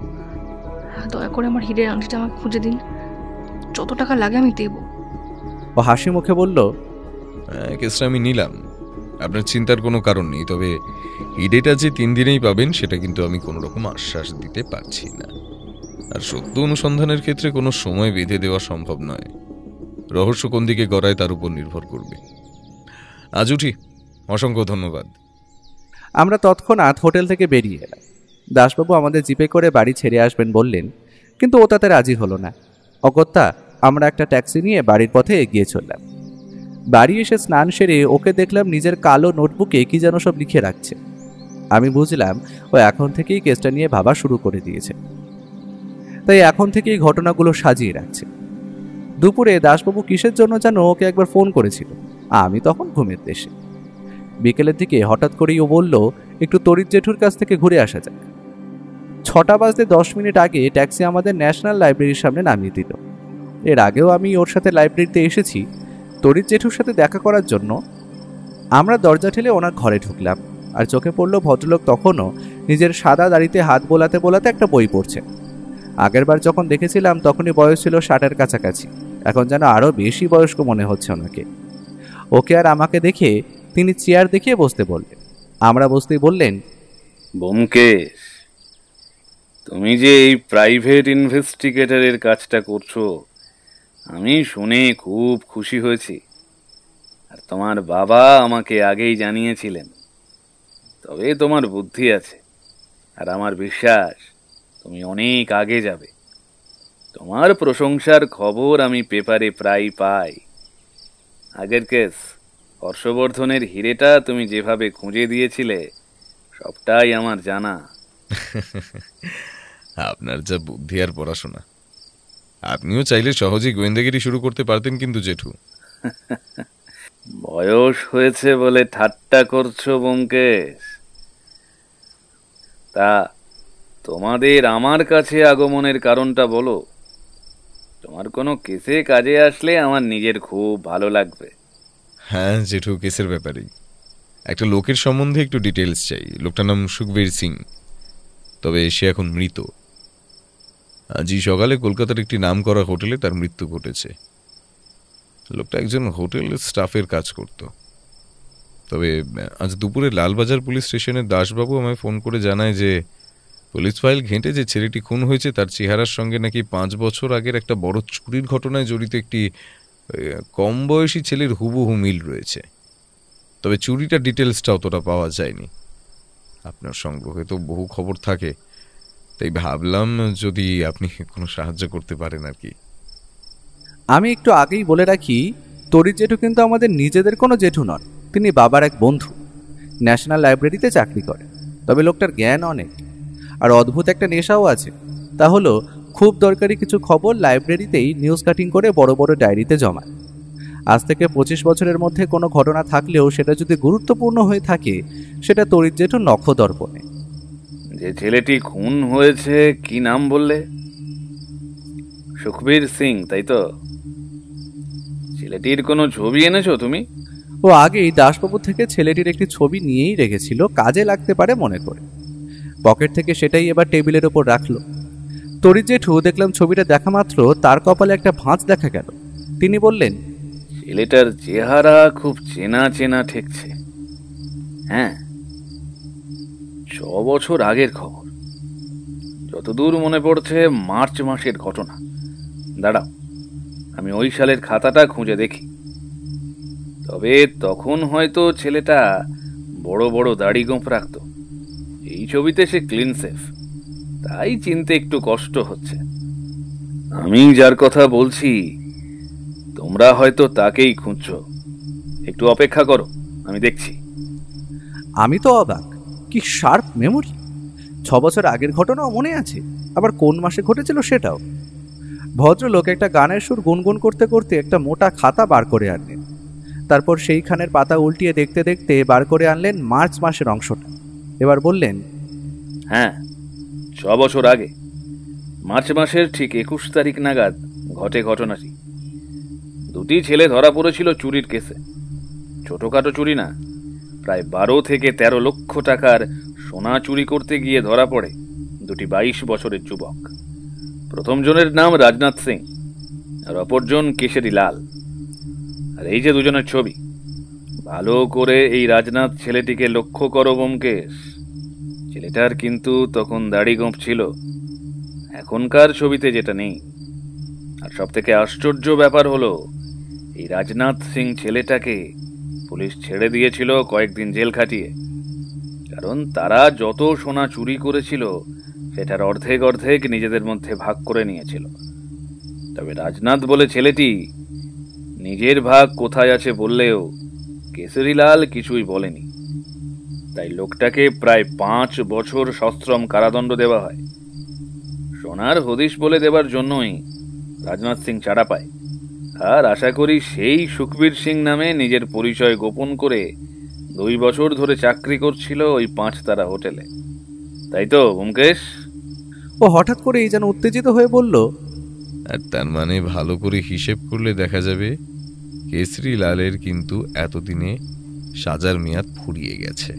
দয়া করে আমার হীরের আংটিটা আমাকে খুঁজে দিন, যত টাকা লাগে আমি দেব। ও হাসি মুখে বলল, কেসটা আমি নিলাম, আপনার চিন্তার কোনো কারণ নেই। তবে হিডেটা যে 3 দিনেই পাবেন সেটা কিন্তু আমি কোনো রকম আশ্বাস দিতে পারছি না। আর সত্য অনুসন্ধানের ক্ষেত্রে কোনো সময় বেঁধে দেওয়া সম্ভব নয়। রহস্য কোন দিকে গড়ায় তার উপর নির্ভর করবে। আজ উঠি, অসংখ্য ধন্যবাদ। আমরা তৎক্ষণাৎ হোটেল থেকে বেরিয়ে এলাম। দাসবাবু আমাদের জিপে করে বাড়ি ছেড়ে আসবেন বললেন, কিন্তু ও তাতে রাজি হলো না। অগত্যা আমরা একটা ট্যাক্সি নিয়ে বাড়ির পথে এগিয়ে চললাম। বাড়ি এসে স্নান সেরে ওকে দেখলাম নিজের কালো নোটবুকে কি যেন সব লিখে রাখছে। আমি বুঝলাম ও এখন থেকেই কেসটা নিয়ে ভাবা শুরু করে দিয়েছে, তাই এখন থেকেই ঘটনাগুলো সাজিয়ে রাখছে। দুপুরে দাসবাবু কিসের জন্য যেন ওকে একবার ফোন করেছিল, আমি তখন ঘুমের দেশে। বিকেলের দিকে হঠাৎ করেই ও বলল, একটু তরিৎ জেঠুর কাছ থেকে ঘুরে আসা যাক। 6টা বাজতে 10 মিনিট আগে ট্যাক্সি আমাদের ন্যাশনাল লাইব্রেরির সামনে নামিয়ে দিল। এর আগেও আমি ওর সাথে লাইব্রেরিতে এসেছি তরিৎ জেঠুর সাথে দেখা করার জন্য। আমরা দরজা ঠেলে ওনার ঘরে ঢুকলাম, আর চোখে পড়ল ভদ্রলোক তখনও নিজের সাদা দাড়িতে হাত বোলাতে বোলাতে একটা বই পড়ছে। আগেরবার যখন দেখেছিলাম তখনই বয়স ছিল 60-এর কাছাকাছি, এখন যেন আরও বেশি বয়স্ক মনে হচ্ছে ওনাকে। ওকে আর আমাকে দেখে তিনি চেয়ার দেখিয়ে বসতে বললেন। আমরা বসতেই বললেন, ব্যোমকেশ, তুমি যে এই প্রাইভেট ইনভেস্টিগেটরের কাজটা করছো আমি শুনে খুব খুশি হয়েছি। আর তোমার বাবা আমাকে আগেই জানিয়েছিলেন। তবে তোমার বুদ্ধি আছে, আর আমার বিশ্বাস তুমি অনেক আগে যাবে। তোমার প্রশংসার খবর আমি পেপারে প্রায় পাই। আগের কেস হর্ষবর্ধনের হিরেটা তুমি যেভাবে খুঁজে দিয়েছিলে সবটাই আমার জানা। আপনার যা বুদ্ধি আর পড়াশোনা! আপনিও চাইলে সহজেই গোয়েন্দাগিরি শুরু করতে পারতেন কিন্তু জেঠু। বয়স হয়েছে বলে ঠাট্টা করছো ব্যোমকেশ? তা তোমাদের আমার কাছে আগমনের কারণটা বলো। তোমার কোনো কেসে কাজে আসলে আমার নিজের খুব ভালো লাগবে। হ্যাঁ জেঠু, কেসের ব্যাপারেই। একটা লোকের সম্বন্ধে একটু ডিটেলস চাই। লোকটার নাম সুখবীর সিং, তবে সে এখন মৃত। আজই সকালে কলকাতার একটি নামকরা হোটেলে তার মৃত্যু ঘটেছে। লোকটা একজন হোটেল স্টাফের কাজ করত। তবে আজ দুপুরে লালবাজার পুলিশ স্টেশনের দাসবাবু আমায় ফোন করে জানায় যে পুলিশ ফাইল ঘেঁটে যে ছেলেটি খুন হয়েছে তার চেহারার সঙ্গে নাকি 5 বছর আগের একটা বড় চুরির ঘটনায় জড়িত একটি কম বয়সী ছেলের হুবহু মিল রয়েছে। তবে চুরিটার ডিটেলসটা অতটা পাওয়া যায়নি। আপনার সংগ্রহে তো বহু খবর থাকে, তাই ভাবলাম যদি আপনি কোনো সাহায্য করতে পারেন আর কি। আমি একটু আগেই বলে রাখি, তরিৎ জেঠু কিন্তু আমাদের নিজেদের কোনো জেঠু নন। তিনি বাবার এক বন্ধু, ন্যাশনাল লাইব্রেরিতে চাকরি করে। তবে লোকটার জ্ঞান অনেক, আর অদ্ভুত একটা নেশাও আছে। তা হলো খুব দরকারি কিছু খবর লাইব্রেরিতেই নিউজ কাটিং করে বড় বড় ডায়েরিতে জমায়। আজ থেকে 25 বছরের মধ্যে কোনো ঘটনা থাকলেও সেটা যদি গুরুত্বপূর্ণ হয়ে থাকে, সেটা তরিৎ জেঠুর নখদর্পণে। যে ছেলেটি খুন হয়েছে কি নাম বললে? সুখবীর সিং, তাই তো? ছেলেটির কোনো ছবি এনেছো তুমি? ও আগেই দাসবাবু থেকে ছেলেটির একটি ছবি নিয়েই রেখেছিল, কাজে লাগতে পারে মনে করে। পকেট থেকে সেটাই এবার টেবিলের ওপর রাখলো। তরিৎ জেঠু দেখলাম ছবিটা দেখা মাত্র তার কপালে একটা ভাঁজ দেখা গেল। তিনি বললেন, ছেলেটার চেহারা খুব চেনা চেনা ঠেকছে। হ্যাঁ, 6 বছর আগের খবর। যতদূর মনে পড়ছে মার্চ মাসের ঘটনা। দাঁড়াও, আমি ওই সালের খাতাটা খুঁজে দেখি। তবে তখন হয়তো ছেলেটা বড় বড় দাড়ি গোঁফ রাখত। এই ছবিতে সে ক্লিন সেফ, তাই চিনতে একটু কষ্ট হচ্ছে। আমি যার কথা বলছি তোমরা হয়তো তাকেই খুঁজছো। একটু অপেক্ষা করো, আমি দেখছি। আমি তো অবাক, কি শার্প মেমোরি। 6 বছর আগের ঘটনাও মনে আছে, আবার কোন মাসে ঘটেছিল সেটাও। ভদ্রলোক একটা গানের সুর গুনগুন করতে করতে একটা মোটা খাতা বার করে আনলেন। তারপর সেইখানের পাতা উল্টিয়ে দেখতে দেখতে বার করে আনলেন মার্চ মাসের অংশটা। এবার বললেন, হ্যাঁ, 6 বছর আগে মার্চ মাসের ঠিক 21 তারিখ নাগাদ ঘটে ঘটনাটি। 2টি ছেলে ধরা পড়েছিল চুরির কেসে। ছোটখাটো চুরি না, প্রায় 12 থেকে 13 লক্ষ টাকার সোনা চুরি করতে গিয়ে ধরা পড়ে 2টি 22 বছরের যুবক। প্রথম জনের নাম রাজনাথ সিং আর অপরজন কেশরী লাল। আর এই যে দুজনের ছবি, ভালো করে এই রাজনাথ ছেলেটিকে লক্ষ্য করো ব্যোমকেশ। ছেলেটার কিন্তু তখন দাড়ি গোঁফ ছিল, এখনকার ছবিতে যেটা নেই। আর সব থেকে আশ্চর্য ব্যাপার হলো, এই রাজনাথ সিং ছেলেটাকে পুলিশ ছেড়ে দিয়েছিল কয়েকদিন জেল খাটিয়ে। কারণ তারা যত সোনা চুরি করেছিল সেটার অর্ধেক অর্ধেক নিজেদের মধ্যে ভাগ করে নিয়েছিল। তবে রাজনাথ বলে ছেলেটি নিজের ভাগ কোথায় আছে বললেও কেশরীলাল কিছুই বলেনি। তাই লোকটাকে প্রায় 5 বছর সশ্রম কারাদণ্ড দেওয়া হয়। সোনার হদিশ বলে দেবার জন্যই রাজনাথ সিং ছাড়া পায়। আর আশা করি সেই সুখবীর সিং নামে নিজের পরিচয় গোপন করে 2 বছর ধরে চাকরি করছিল ওই 5 তারা হোটেলে। তাই তো ব্যোমকেশ? ও হঠাৎ করে এই যেন উত্তেজিত হয়ে বলল, আর তার মানে ভালো করে হিসেব করলে দেখা যাবে কেশরী লালের কিন্তু এতদিনে সাজার মেয়াদ ফুরিয়ে গেছে।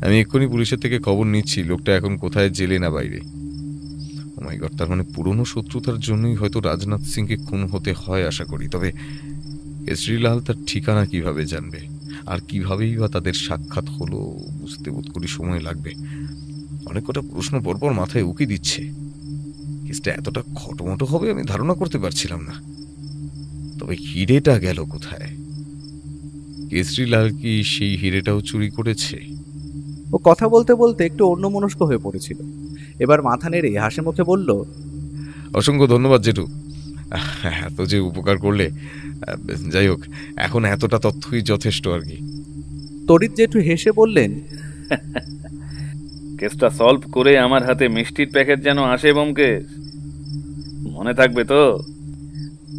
আমি এক্ষুনি পুলিশের থেকে খবর নিচ্ছি লোকটা এখন কোথায়, জেলে না বাইরে। ও মাই গড, তার মানে পুরনো শত্রুতার জন্যই হয়তো রাজনাথ সিংকে খুন হতে হয় আশা করি। তবে কেশরী লাল তার ঠিকানা কিভাবে জানবে, আর কিভাবেই বা তাদের সাক্ষাৎ হলো বুঝতে বোধ করি সময় লাগবে। অনেক কটা প্রশ্ন পরপর মাথায় উকি দিচ্ছে। কেসটা এতটা খটোমটো হবে আমি ধারণা করতে পারছিলাম না। তবে হিরেটা গেল কোথায়? কেশরী লাল কি সেই হিরেটাও চুরি করেছে? ও কথা বলতে বলতে একটু অন্যমনস্ক হয়ে পড়েছিল। এবার মাথা নেড়ে হাসি মুখে বলল, অসংখ্য ধন্যবাদ জেঠু, এত যে উপকার করলে। যাই হোক, এখন এতটা তথ্যই যথেষ্ট আর কি। তড়িৎ জেঠু হেসে বললেন, কেসটা সলভ করে আমার হাতে মিষ্টির প্যাকেট যেন আসে ব্যোমকেশ। মনে থাকবে তো?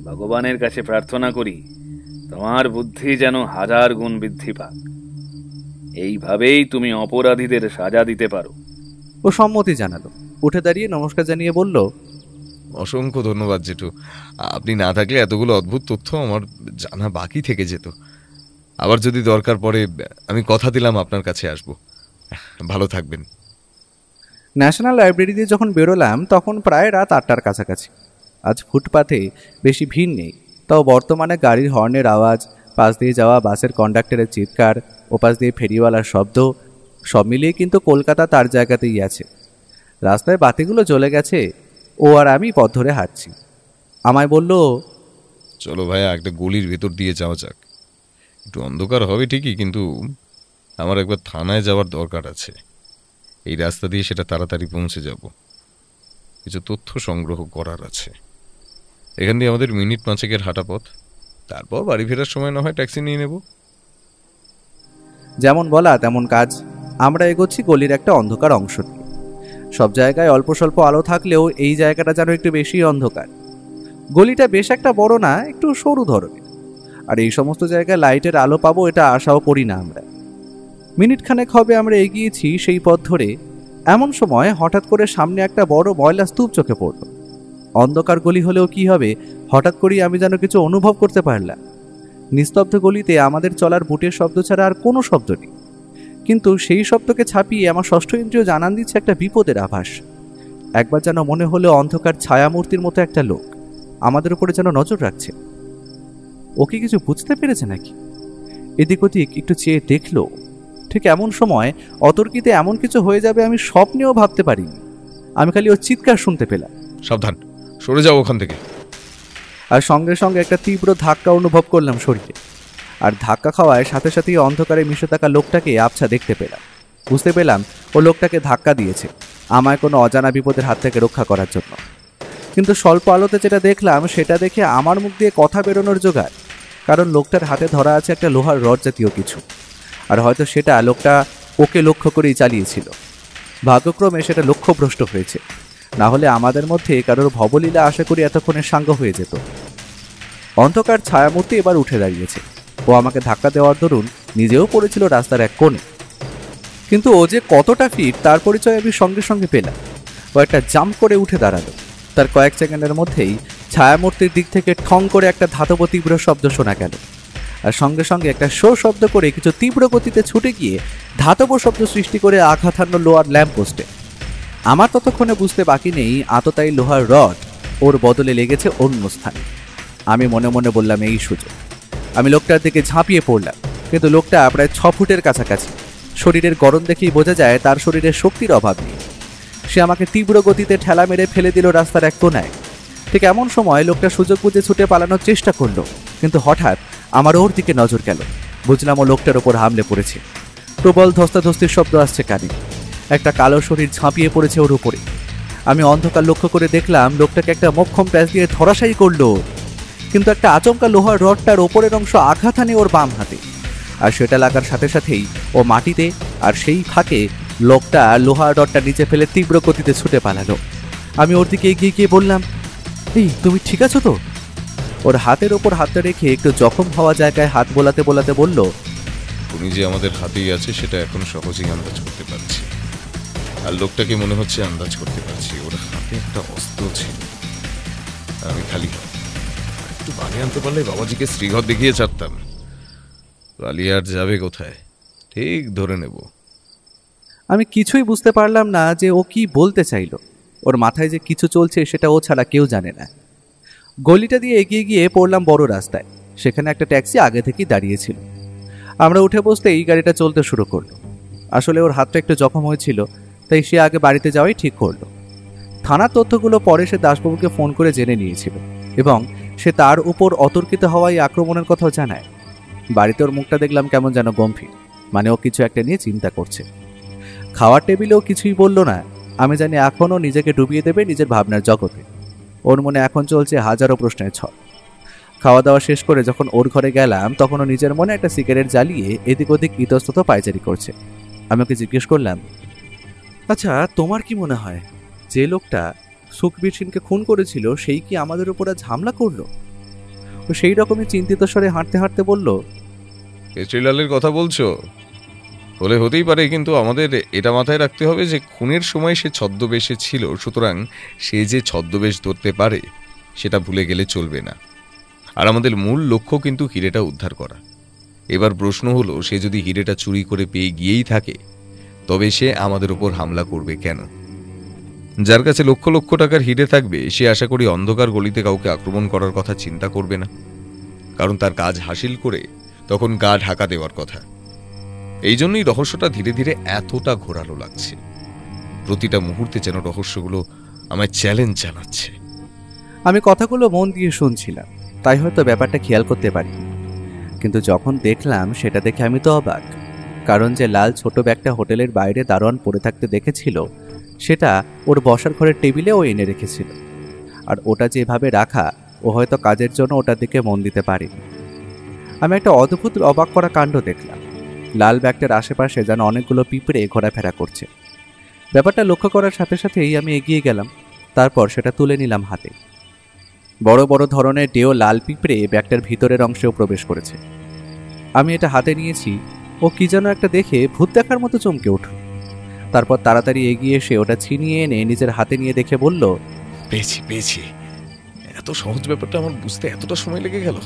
ভগবানের কাছে প্রার্থনা করি তোমার বুদ্ধি যেন 1000 গুণ বৃদ্ধি পাক। এইভাবেই তুমি অপরাধীদের সাজা দিতে পারো। ও সম্মতি জানালো। উঠে দাঁড়িয়ে নমস্কার জানিয়ে বলল, অসংখ্য ধন্যবাদ জেঠু, আপনি না থাকলে এতগুলো অদ্ভুত তথ্য আমার জানা বাকি থেকে যেত। আবার যদি দরকার পড়ে আমি কথা দিলাম আপনার কাছে আসব। ভালো থাকবেন। ন্যাশনাল লাইব্রেরি দিয়ে যখন বেরোলাম তখন প্রায় রাত 8টার কাছাকাছি। আজ ফুটপাথে বেশি ভিড় নেই, তাও বর্তমানে গাড়ির হর্নের আওয়াজ, পাশ দিয়ে যাওয়া বাসের কন্ডাক্টরের চিৎকার, ওপাশ দিয়ে ফেরিওয়ালার শব্দ, সব মিলিয়ে কিন্তু কলকাতা তার জায়গাতেই আছে। রাস্তায় বাতিগুলো জ্বলে গেছে। ও আর আমি পথ ধরে হাঁটছি। আমায় বলল, চলো ভাইয়া, একটা গলির ভেতর দিয়ে যাওয়া যাক। একটু অন্ধকার হবে ঠিকই, কিন্তু আমার একবার থানায় যাওয়ার দরকার আছে। এই রাস্তা দিয়ে সেটা তাড়াতাড়ি পৌঁছে যাব। কিছু তথ্য সংগ্রহ করার আছে। এখান দিয়ে আমাদের মিনিট 5 হাঁটা পথ। তারপর বাড়ি ফেরার সময় না হয় ট্যাক্সি নিয়ে নেব। যেমন বলা তেমন কাজ। আমরা এগোচ্ছি গলির একটা অন্ধকার অংশ দিয়ে। সব জায়গায় অল্প স্বল্প আলো থাকলেও এই জায়গাটা যেন একটু বেশি অন্ধকার। গলিটা বেশ একটা বড় না, একটু সরু ধরনের। আর এই সমস্ত জায়গায় লাইটের আলো পাবো এটা আশাও করি না আমরা। মিনিট খানেক হবে আমরা এগিয়েছি সেই পথ ধরে। এমন সময় হঠাৎ করে সামনে একটা বড় ময়লা স্তূপ চোখে পড়ল। অন্ধকার গলি হলেও কি হবে, হঠাৎ করেই আমি যেন কিছু অনুভব করতে পারলাম। নিস্তব্ধ গলিতে আমাদের চলার বুটের শব্দ ছাড়া আর কোনো শব্দ নেই। কিন্তু সেই শব্দকে ছাপিয়ে আমার ষষ্ঠ ইন্দ্রিয় জানান দিচ্ছে একটা বিপদের আভাস। একবার যেন মনে হলো অন্ধকার ছায়ামূর্তির মতো একটা লোক আমাদের উপরে যেন নজর রাখছে। ও কি কিছু বুঝতে পেরেছে নাকি? এদিক ওদিক একটু চেয়ে দেখলো। ঠিক এমন সময় অতর্কিতে এমন কিছু হয়ে যাবে আমি স্বপ্নেও ভাবতে পারিনি। আমি খালি ওর চিৎকার শুনতে পেলাম, সাবধান, সরে যাও ওখান থেকে। আর সঙ্গে সঙ্গে একটা তীব্র ধাক্কা অনুভব করলাম শরীরে। আর ধাক্কা খাওয়ায় সাথে সাথেই অন্ধকারে মিশে থাকা লোকটাকে আবছা দেখতে পেলাম। বুঝতে পেলাম ও লোকটাকে ধাক্কা দিয়েছে আমায় কোনো অজানা বিপদের হাত থেকে রক্ষা করার জন্য। কিন্তু স্বল্প আলোতে যেটা দেখলাম সেটা দেখে আমার মুখ দিয়ে কথা বেরোনোর জোগাড়, কারণ লোকটার হাতে ধরা আছে একটা লোহার রড জাতীয় কিছু, আর হয়তো সেটা লোকটা ওকে লক্ষ্য করেই চালিয়েছিল। ভাগ্যক্রমে সেটা লক্ষ্যভ্রষ্ট হয়েছে, না হলে আমাদের মধ্যে কারোর ভবলীলা আশা করি এতক্ষণে সাঙ্গ হয়ে যেত। অন্ধকার ছায়ামূর্তি এবার উঠে দাঁড়িয়েছে। ও আমাকে ধাক্কা দেওয়ার দরুন নিজেও পড়েছিল রাস্তার এক কোণে। কিন্তু ও যে কতটা ফিট তার পরিচয় আমি সঙ্গে সঙ্গে পেলাম। ও একটা জাম্প করে উঠে দাঁড়ালো। তার কয়েক সেকেন্ডের মধ্যেই ছায়ামূর্তির দিক থেকে ঠং করে একটা ধাতব তীব্র শব্দ শোনা গেল, আর সঙ্গে সঙ্গে একটা শো শব্দ করে কিছু তীব্র গতিতে ছুটে গিয়ে ধাতব শব্দ সৃষ্টি করে আঘাত হানল লোহার ল্যাম্প পোস্টে। আমার ততক্ষণে বুঝতে বাকি নেই আততায়ী লোহার রড ওর বদলে লেগেছে অন্য স্থানে। আমি মনে মনে বললাম এই সুযোগ। আমি লোকটার দিকে ঝাঁপিয়ে পড়লাম, কিন্তু লোকটা প্রায় 6 ফুটের কাছাকাছি। শরীরের গরম দেখেই বোঝা যায় তার শরীরে শক্তির অভাব নেই। সে আমাকে তীব্র গতিতে ঠেলা মেরে ফেলে দিল রাস্তার এক কোণায়। ঠিক এমন সময় লোকটা সুযোগ বুঝে ছুটে পালানোর চেষ্টা করলো, কিন্তু হঠাৎ আমার ওর দিকে নজর গেল। বুঝলাম ও লোকটার ওপর হামলে পড়েছে। প্রবল ধস্তাধস্তির শব্দ আসছে কানে। একটা কালো শরীর ঝাঁপিয়ে পড়েছে ওর উপরে। আমি অন্ধকার লক্ষ্য করে দেখলাম লোকটাকে একটা মোক্ষম প্যাঁচ দিয়ে ধরাশায়ী করলো, কিন্তু একটা আচমকা লোহার রডটার ওপরের অংশ আঘাত হানে ওর বাম হাতে, আর সেটা লাগার সাথে সাথেই ও মাটিতে, আর সেই ফাঁকে লোকটা লোহার রডটা নিচে ফেলে তীব্র গতিতে ছুটে পালালো। আমি ওর দিকে এগিয়ে গিয়ে বললাম, এই তুমি ঠিক আছো তো? ওর হাতের ওপর হাতটা রেখে একটু জখম হওয়া জায়গায় হাত বোলাতে বোলাতে বলল, উনি যে আমাদের হাতেই আছে সেটা এখন সহজেই আন্দাজ করতে পারছি। আর লোকটাকে মনে হচ্ছে আন্দাজ করতে পারছি। ওর হাতে একটা অস্ত্র ছিল। আমি খালি একটু পানি আনতে পারলে বাবাজিকে শ্রীঘর দেখিয়ে ছাড়তাম। পালিয়ে আর যাবে কোথায়, ঠিক ধরে নেব। আমি কিছুই বুঝতে পারলাম না যে ও কি বলতে চাইল। ওর মাথায় যে কিছু চলছে সেটা ও ছাড়া কেউ জানে না। গলিটা দিয়ে এগিয়ে গিয়ে পড়লাম বড় রাস্তায়। সেখানে একটা ট্যাক্সি আগে থেকেই দাঁড়িয়েছিল। আমরা উঠে বসতেই গাড়িটা চলতে শুরু করলো। আসলে ওর হাতটা একটু জখম হয়েছিল, তাই সে আগে বাড়িতে যাওয়াই ঠিক করলো। থানার তথ্যগুলো পরে সে দাসবাবুকে ফোন করে জেনে নিয়েছিল, এবং সে তার উপর অতর্কিত হওয়ায় আক্রমণের কথাও জানায়। বাড়িতে ওর মুখটা দেখলাম কেমন যেন গম্ভীর, মানে ও কিছু একটা নিয়ে চিন্তা করছে। খাওয়ার টেবিলেও কিছুই বলল না। আমি জানি এখনও নিজেকে ডুবিয়ে দেবে নিজের ভাবনার জগতে। ওর মনে এখন চলছে হাজারো প্রশ্নের ছল। খাওয়া দাওয়া শেষ করে যখন ওর ঘরে গেলাম তখন ও নিজের মনে একটা সিগারেট জ্বালিয়ে এদিক ওদিক ইতস্তত পায়চারি করছে। আমি ওকে জিজ্ঞেস করলাম, আচ্ছা তোমার কি মনে হয় যে লোকটা সুখবীর সিংকে খুন করেছিল সেই কি আমাদের উপর আজ হামলা করলো? ও সেই রকমই চিন্তিত স্বরে হাঁটতে হাঁটতে বলল, কেশরীলালের কথা বলছো? হলে হতেই পারে, কিন্তু আমাদের এটা মাথায় রাখতে হবে যে খুনের সময় সে ছদ্মবেশে ছিল, সুতরাং সে যে ছদ্মবেশ ধরতে পারে সেটা ভুলে গেলে চলবে না। আর আমাদের মূল লক্ষ্য কিন্তু হিরেটা উদ্ধার করা। এবার প্রশ্ন হলো, সে যদি হিরেটা চুরি করে পেয়ে গিয়েই থাকে তবে সে আমাদের উপর হামলা করবে কেন? যার কাছে লক্ষ লক্ষ টাকার হিরে থাকবে সে আশা করি অন্ধকার গলিতে কাউকে আক্রমণ করার কথা চিন্তা করবে না, কারণ তার কাজ হাসিল করে তখন গা ঢাকা দেওয়ার কথা। এই জন্যই রহস্যটা ধীরে ধীরে এতটা ঘোরালো লাগছে। প্রতিটা মুহূর্তে যেন রহস্যগুলো আমায় চ্যালেঞ্জ জানাচ্ছে। আমি কথাগুলো মন দিয়ে শুনছিলাম, তাই হয়তো ব্যাপারটা খেয়াল করতে পারি। কিন্তু যখন দেখলাম সেটা দেখে আমি তো অবাক, কারণ যে লাল ছোট ব্যাগটা হোটেলের বাইরে দারোয়ান পড়ে থাকতে দেখেছিল সেটা ওর বসার ঘরের টেবিলে ও এনে রেখেছিল। আর ওটা যেভাবে রাখা, ও হয়তো কাজের জন্য ওটার দিকে মন দিতে পারেনি। আমি একটা অদ্ভুত অবাক করা কাণ্ড দেখলাম। লাল ব্যাগটার আশেপাশে যেন অনেকগুলো পিঁপড়ে ঘোরাফেরা করছে। ব্যাপারটা লক্ষ্য করার সাথে সাথেই আমি এগিয়ে গেলাম। তারপর সেটা তুলে নিলাম হাতে। বড় বড় ধরনের ডেও লাল পিঁপড়ে ব্যাগটার ভিতরের অংশেও প্রবেশ করেছে। আমি এটা হাতে নিয়েছি, ও কি যেন একটা দেখে ভূত দেখার মতো চমকে উঠল। তারপর তাড়াতাড়ি এগিয়ে এসে ওটা ছিনিয়ে এনে নিজের হাতে নিয়ে দেখে বলল, পেয়েছি পেয়েছি। এত সহজ ব্যাপারটা আমার বুঝতে এতটা সময় লেগে গেল,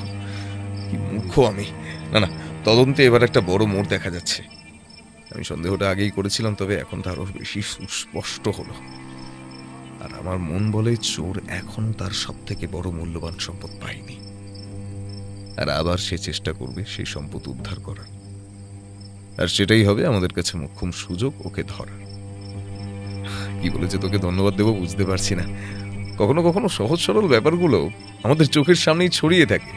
কি মূর্খ আমি। না না, তদন্তে এবার একটা বড় মোড় দেখা যাচ্ছে। আমি সন্দেহটা আগেই করেছিলাম, তবে এখন তার আরো বেশি সুস্পষ্ট হলো। আর আমার মন বলে চোর এখনো তার সব থেকে বড় মূল্যবান সম্পদ পায়নি। আর আবার সে চেষ্টা করবে সেই সম্পদ উদ্ধার করার। আর সেটাই হবে আমাদের কাছে মোক্ষম সুযোগ ওকে ধরার। কি বলেছে তোকে ধন্যবাদ দেবো বুঝতে পারছি না। কখনো কখনো সহজ সরল ব্যাপারগুলো আমাদের চোখের সামনেই ছড়িয়ে থাকে,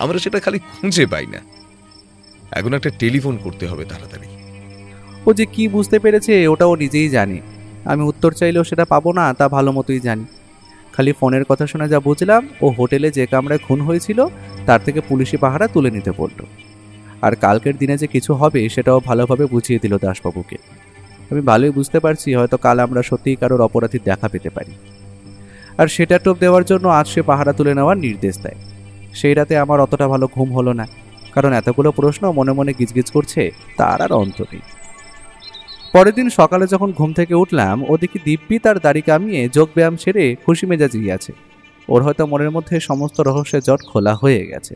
আমরা সেটা খালি খুঁজে পাই না। এখন একটা টেলিফোন করতে হবে তাড়াতাড়ি। ও যে কি বুঝতে পেরেছে ওটা ও নিজেই জানে। আমি উত্তর চাইলেও সেটা পাবো না তা ভালো মতোই জানি। খালি ফোনের কথা শুনে যা বুঝলাম, ও হোটেলে যে কামরায় খুন হয়েছিল তার থেকে পুলিশি পাহারা তুলে নিতে বলল। আর কালকের দিনে যে কিছু হবে সেটাও ভালোভাবে বুঝিয়ে দিল দাসবাবুকে। আমি ভালোই বুঝতে পারছি হয়তো কাল আমরা সত্যিই কারোর অপরাধীর দেখা পেতে পারি। আর সেটা টোপ দেওয়ার জন্য আজ সে পাহারা তুলে নেওয়ার নির্দেশ দেয়। সেই রাতে আমার অতটা ভালো ঘুম হলো না, কারণ এতগুলো প্রশ্ন মনে মনে গিজগিজ করছে, তার আর অন্ত নেই। পরের দিন সকালে যখন ঘুম থেকে উঠলাম, ওদিকে দিব্যি তার দাড়ি কামিয়ে যোগব্যায়াম সেরে খুশি মেজাজি আছে। ওর হয়তো মনের মধ্যে সমস্ত রহস্যের জট খোলা হয়ে গেছে।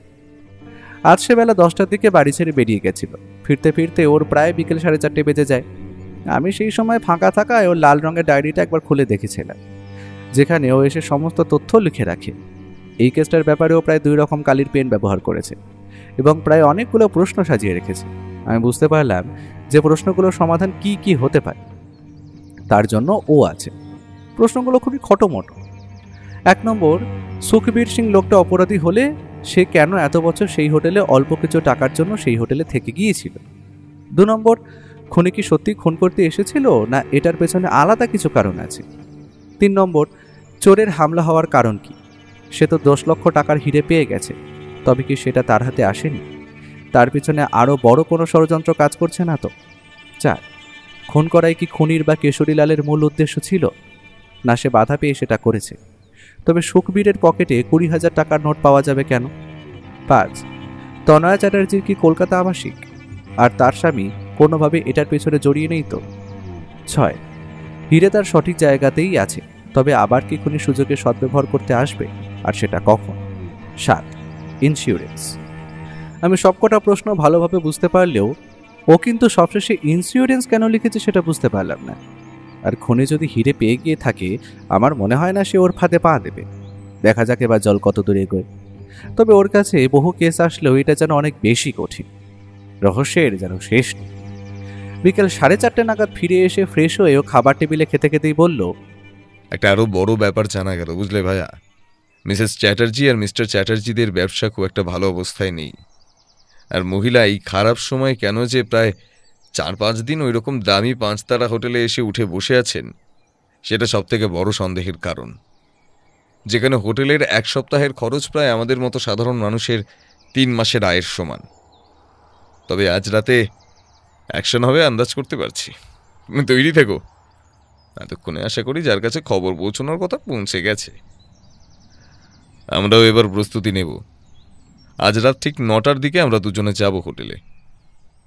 আজ সে বেলা 10টার দিকে বাড়ি ছেড়ে বেরিয়ে গেছিল। ফিরতে ফিরতে ওর প্রায় বিকেল 4:30 বেজে যায়। আমি সেই সময় ফাঁকা থাকায় ওর লাল রঙের ডায়েরিটা একবার খুলে দেখেছিলাম, যেখানে ও এসে সমস্ত তথ্য লিখে রাখে। এই কেসটার ব্যাপারেও প্রায় 2 রকম কালির পেন ব্যবহার করেছে এবং প্রায় অনেকগুলো প্রশ্ন সাজিয়ে রেখেছে। আমি বুঝতে পারলাম যে প্রশ্নগুলোর সমাধান কি কি হতে পারে, তার জন্য ও আছে। প্রশ্নগুলো খুবই খটোমটো। 1 নম্বর, সুখবীর সিং লোকটা অপরাধী হলে সে কেন এত বছর সেই হোটেলে অল্প কিছু টাকার জন্য সেই হোটেলে থেকে গিয়েছিল? 2 নম্বর, খুনি কি সত্যি খুন করতে এসেছিল না এটার পেছনে আলাদা কিছু কারণ আছে? 3 নম্বর, চোরের হামলা হওয়ার কারণ কি? সে তো 10 লক্ষ টাকার হিরে পেয়ে গেছে, তবে কি সেটা তার হাতে আসেনি? তার পিছনে আরও বড় কোনো ষড়যন্ত্র কাজ করছে না তো? 4, খুন করাই কি খুনির বা কেশরীলালের মূল উদ্দেশ্য ছিল, না সে বাধা পেয়ে সেটা করেছে? তবে সুখবীরের পকেটে 20,000 টাকার নোট পাওয়া যাবে কেন? 5, তনয়া চ্যাটার্জির কি কলকাতা আবাসিক আর তার স্বামী কোনোভাবে এটার পেছনে জড়িয়ে নেই তো? 6, হিরে তার সঠিক জায়গাতেই আছে, তবে আবার কি খুনি সুযোগে সদ্ব্যবহার করতে আসবে, আর সেটা কখন? 7, ইন্স্যুরেন্স। আমি সবকটা প্রশ্ন ভালোভাবে বুঝতে পারলেও ও কিন্তু সবশেষে ইন্স্যুরেন্স কেন লিখেছে সেটা বুঝতে পারলাম না। আর খুনি যদি হিরে পেয়ে গিয়ে থাকে, আমার মনে হয় না সে ওর ফাঁদে পা দেবে। দেখা যাক এবার জল কত দূরে এগোয়। তবে ওর কাছে বহু কেস আসলেও এটা যেন অনেক বেশি কঠিন, রহস্যের যেন শেষ নেই। বিকেল 4:30 নাগাদ ফিরে এসে ফ্রেশ হয়ে ও খাবার টেবিলে খেতে খেতেই বলল, একটা আরো বড় ব্যাপার জানা গেল বুঝলে ভাইয়া। মিসেস চ্যাটার্জি আর মিস্টার চ্যাটার্জিদের ব্যবসা খুব একটা ভালো অবস্থায় নেই। আর মহিলা এই খারাপ সময় কেন যে প্রায় 4-5 দিন ওই রকম দামি 5 তারা হোটেলে এসে উঠে বসে আছেন, সেটা সব থেকে বড় সন্দেহের কারণ। যেখানে হোটেলের 1 সপ্তাহের খরচ প্রায় আমাদের মতো সাধারণ মানুষের 3 মাসের আয়ের সমান। তবে আজ রাতে অ্যাকশন হবে আন্দাজ করতে পারছি। তুমি তৈরি থেকো, এতক্ষণে আশা করি যার কাছে খবর পৌঁছানোর কথা পৌঁছে গেছে। আমরাও এবার প্রস্তুতি নেব। আজ রাত ঠিক 9টার দিকে আমরা দুজনে যাব হোটেলে।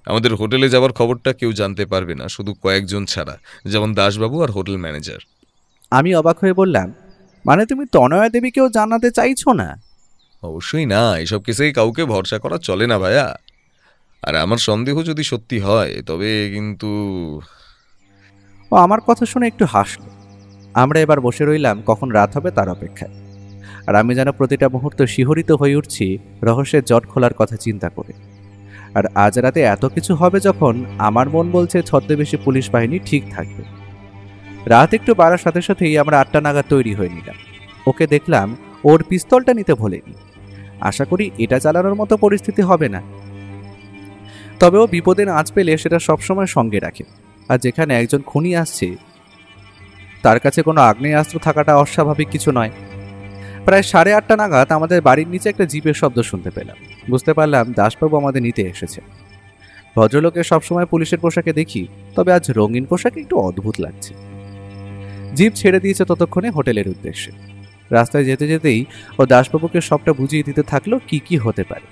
আমাদের হোটেলে যাওয়ার খবরটা কেউ জানতে পারবে না, শুধু কয়েকজন ছাড়া, যেমন দাসবাবু আর হোটেল ম্যানেজার। আমি অবাক হয়ে বললাম, মানে তুমি তনয়া দেবীকেও জানাতে চাইছো না? অবশ্যই না, এসব কেসেই কাউকে ভরসা করা চলে না ভাইয়া। আর আমার সন্দেহ যদি সত্যি হয় তবে কিন্তু। ও আমার কথা শুনে একটু হাসলো। আমরা এবার বসে রইলাম কখন রাত হবে তার অপেক্ষায়। আর আমি যেন প্রতিটা মুহূর্ত শিহরিত হয়ে উঠছি রহস্যের জট খোলার কথা চিন্তা করে। আর আজ রাতে এত কিছু হবে যখন, আমার মন বলছে ছদ্মবেশী পুলিশ বাহিনী ঠিক থাকবে। রাত একটু বাড়ার সাথে সাথেই আমরা 8টা নাগাদ তৈরি হয়ে নিলাম। ওকে দেখলাম ওর পিস্তলটা নিতে ভোলেনি। আশা করি এটা চালানোর মতো পরিস্থিতি হবে না। তবে ও বিপদে আঁচ পেলে সেটা সবসময় সঙ্গে রাখে। আর যেখানে একজন খুনি আসছে, তার কাছে কোনো আগ্নেয়াস্ত্র থাকাটা অস্বাভাবিক কিছু নয়। প্রায় 8:30 নাগাদ আমাদের বাড়ির নিচে একটা জিপের শব্দ শুনতে পেলাম। বুঝতে পারলাম দাসবাবু আমাদের নিতে এসেছে। ভদ্রলোকের সবসময় পুলিশের পোশাকে দেখি, তবে আজ রঙিন পোশাকে একটু অদ্ভুত লাগছে। জিপ ছেড়ে দিয়েছে ততক্ষণে হোটেলের উদ্দেশ্যে। রাস্তায় যেতে যেতেই ও দাসবাবুকে সবটা বুঝিয়ে দিতে থাকলো কি কি হতে পারে।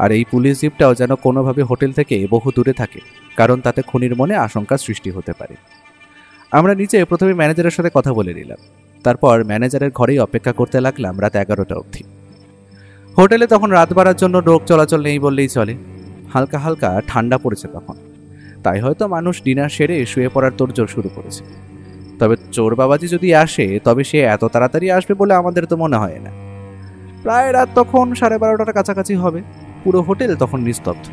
আর এই পুলিশ জিপটাও যেন কোনোভাবে হোটেল থেকে বহু দূরে থাকে, কারণ তাতে খুনির মনে আশঙ্কা সৃষ্টি হতে পারে। আমরা নিচে প্রথমে ম্যানেজারের সাথে কথা বলে নিলাম। তারপর ম্যানেজারের ঘরেই অপেক্ষা করতে লাগলাম রাত 11টা অবধি। হোটেলে তখন রাত বাড়ার জন্য লোক চলাচল নেই বললেই চলে। হালকা হালকা ঠান্ডা পড়েছে তখন, তাই হয়তো মানুষ ডিনার সেরে শুয়ে পড়ার তোড়জোড় শুরু করেছে। তবে চোর বাবাজি যদি আসে তবে সে এত তাড়াতাড়ি আসবে বলে আমাদের তো মনে হয় না। প্রায় রাত তখন 12:30টার কাছাকাছি হবে। পুরো হোটেল তখন নিস্তব্ধ।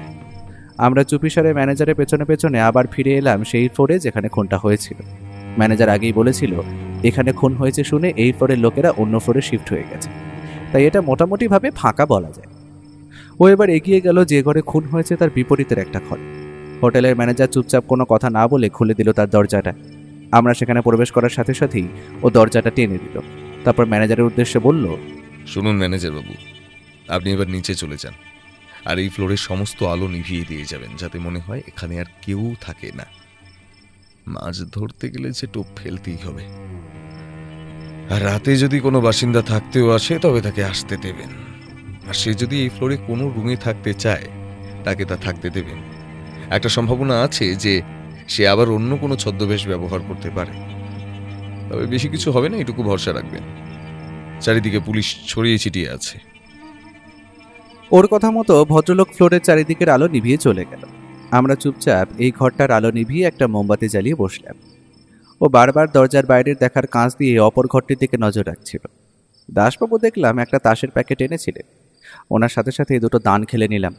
আমরা চুপিসারে ম্যানেজারের পেছনে পেছনে আবার ফিরে এলাম সেই ফ্লোরে যেখানে খুনটা হয়েছিল। ম্যানেজার আগেই বলেছিল এখানে খুন হয়েছে শুনে এই ফ্লোরের লোকেরা অন্য ফ্লোরে শিফট হয়ে গেছে, তাই এটা মোটামুটিভাবে ফাঁকা বলা যায়। ও এবার এগিয়ে গেল যে ঘরে খুন হয়েছে তার বিপরীতের একটা ঘর। হোটেলের ম্যানেজার চুপচাপ কোনো কথা না বলে খুলে দিল তার দরজাটা। আমরা সেখানে প্রবেশ করার সাথে সাথেই ও দরজাটা টেনে দিল। তারপর ম্যানেজারের উদ্দেশ্যে বলল, শুনুন ম্যানেজার বাবু, আপনি এবার নিচে চলে যান আর এই ফ্লোরের সমস্ত আলো নিভিয়ে দিয়ে যাবেন, যাতে মনে হয় এখানে আর কেউ থাকে না। মাছ ধরতে গেলে যে টোপ ফেলতেই হবে। আর রাতে যদি কোনো বাসিন্দা থাকতেও আসে তবে তাকে আসতে দেবেন। আর সে যদি এই ফ্লোরে কোনো রুমে থাকতে চায় তাকে তা থাকতে দেবেন। একটা সম্ভাবনা আছে যে সে আবার অন্য কোনো ছদ্মবেশ ব্যবহার করতে পারে, তবে বেশি কিছু হবে না, এটুকু ভরসা রাখবেন। চারিদিকে পুলিশ ছড়িয়ে ছিটিয়ে আছে। ওর কথা মতো ভদ্রলোক ফ্লোরের চারিদিকের আলো নিভিয়ে চলে গেল। আমরা চুপচাপ এই ঘরটার আলো নিভিয়ে একটা মোমবাতি জ্বালিয়ে বসলাম। ও বারবার দরজার বাইরের দেখার কাঁচ দিয়ে অপর ঘরটির দিকে নজর রাখছিল। দাসবাবু দেখলাম একটা তাসের প্যাকেট এনেছিলেন। ওনার সাথে সাথে দুটো দান খেলে নিলাম।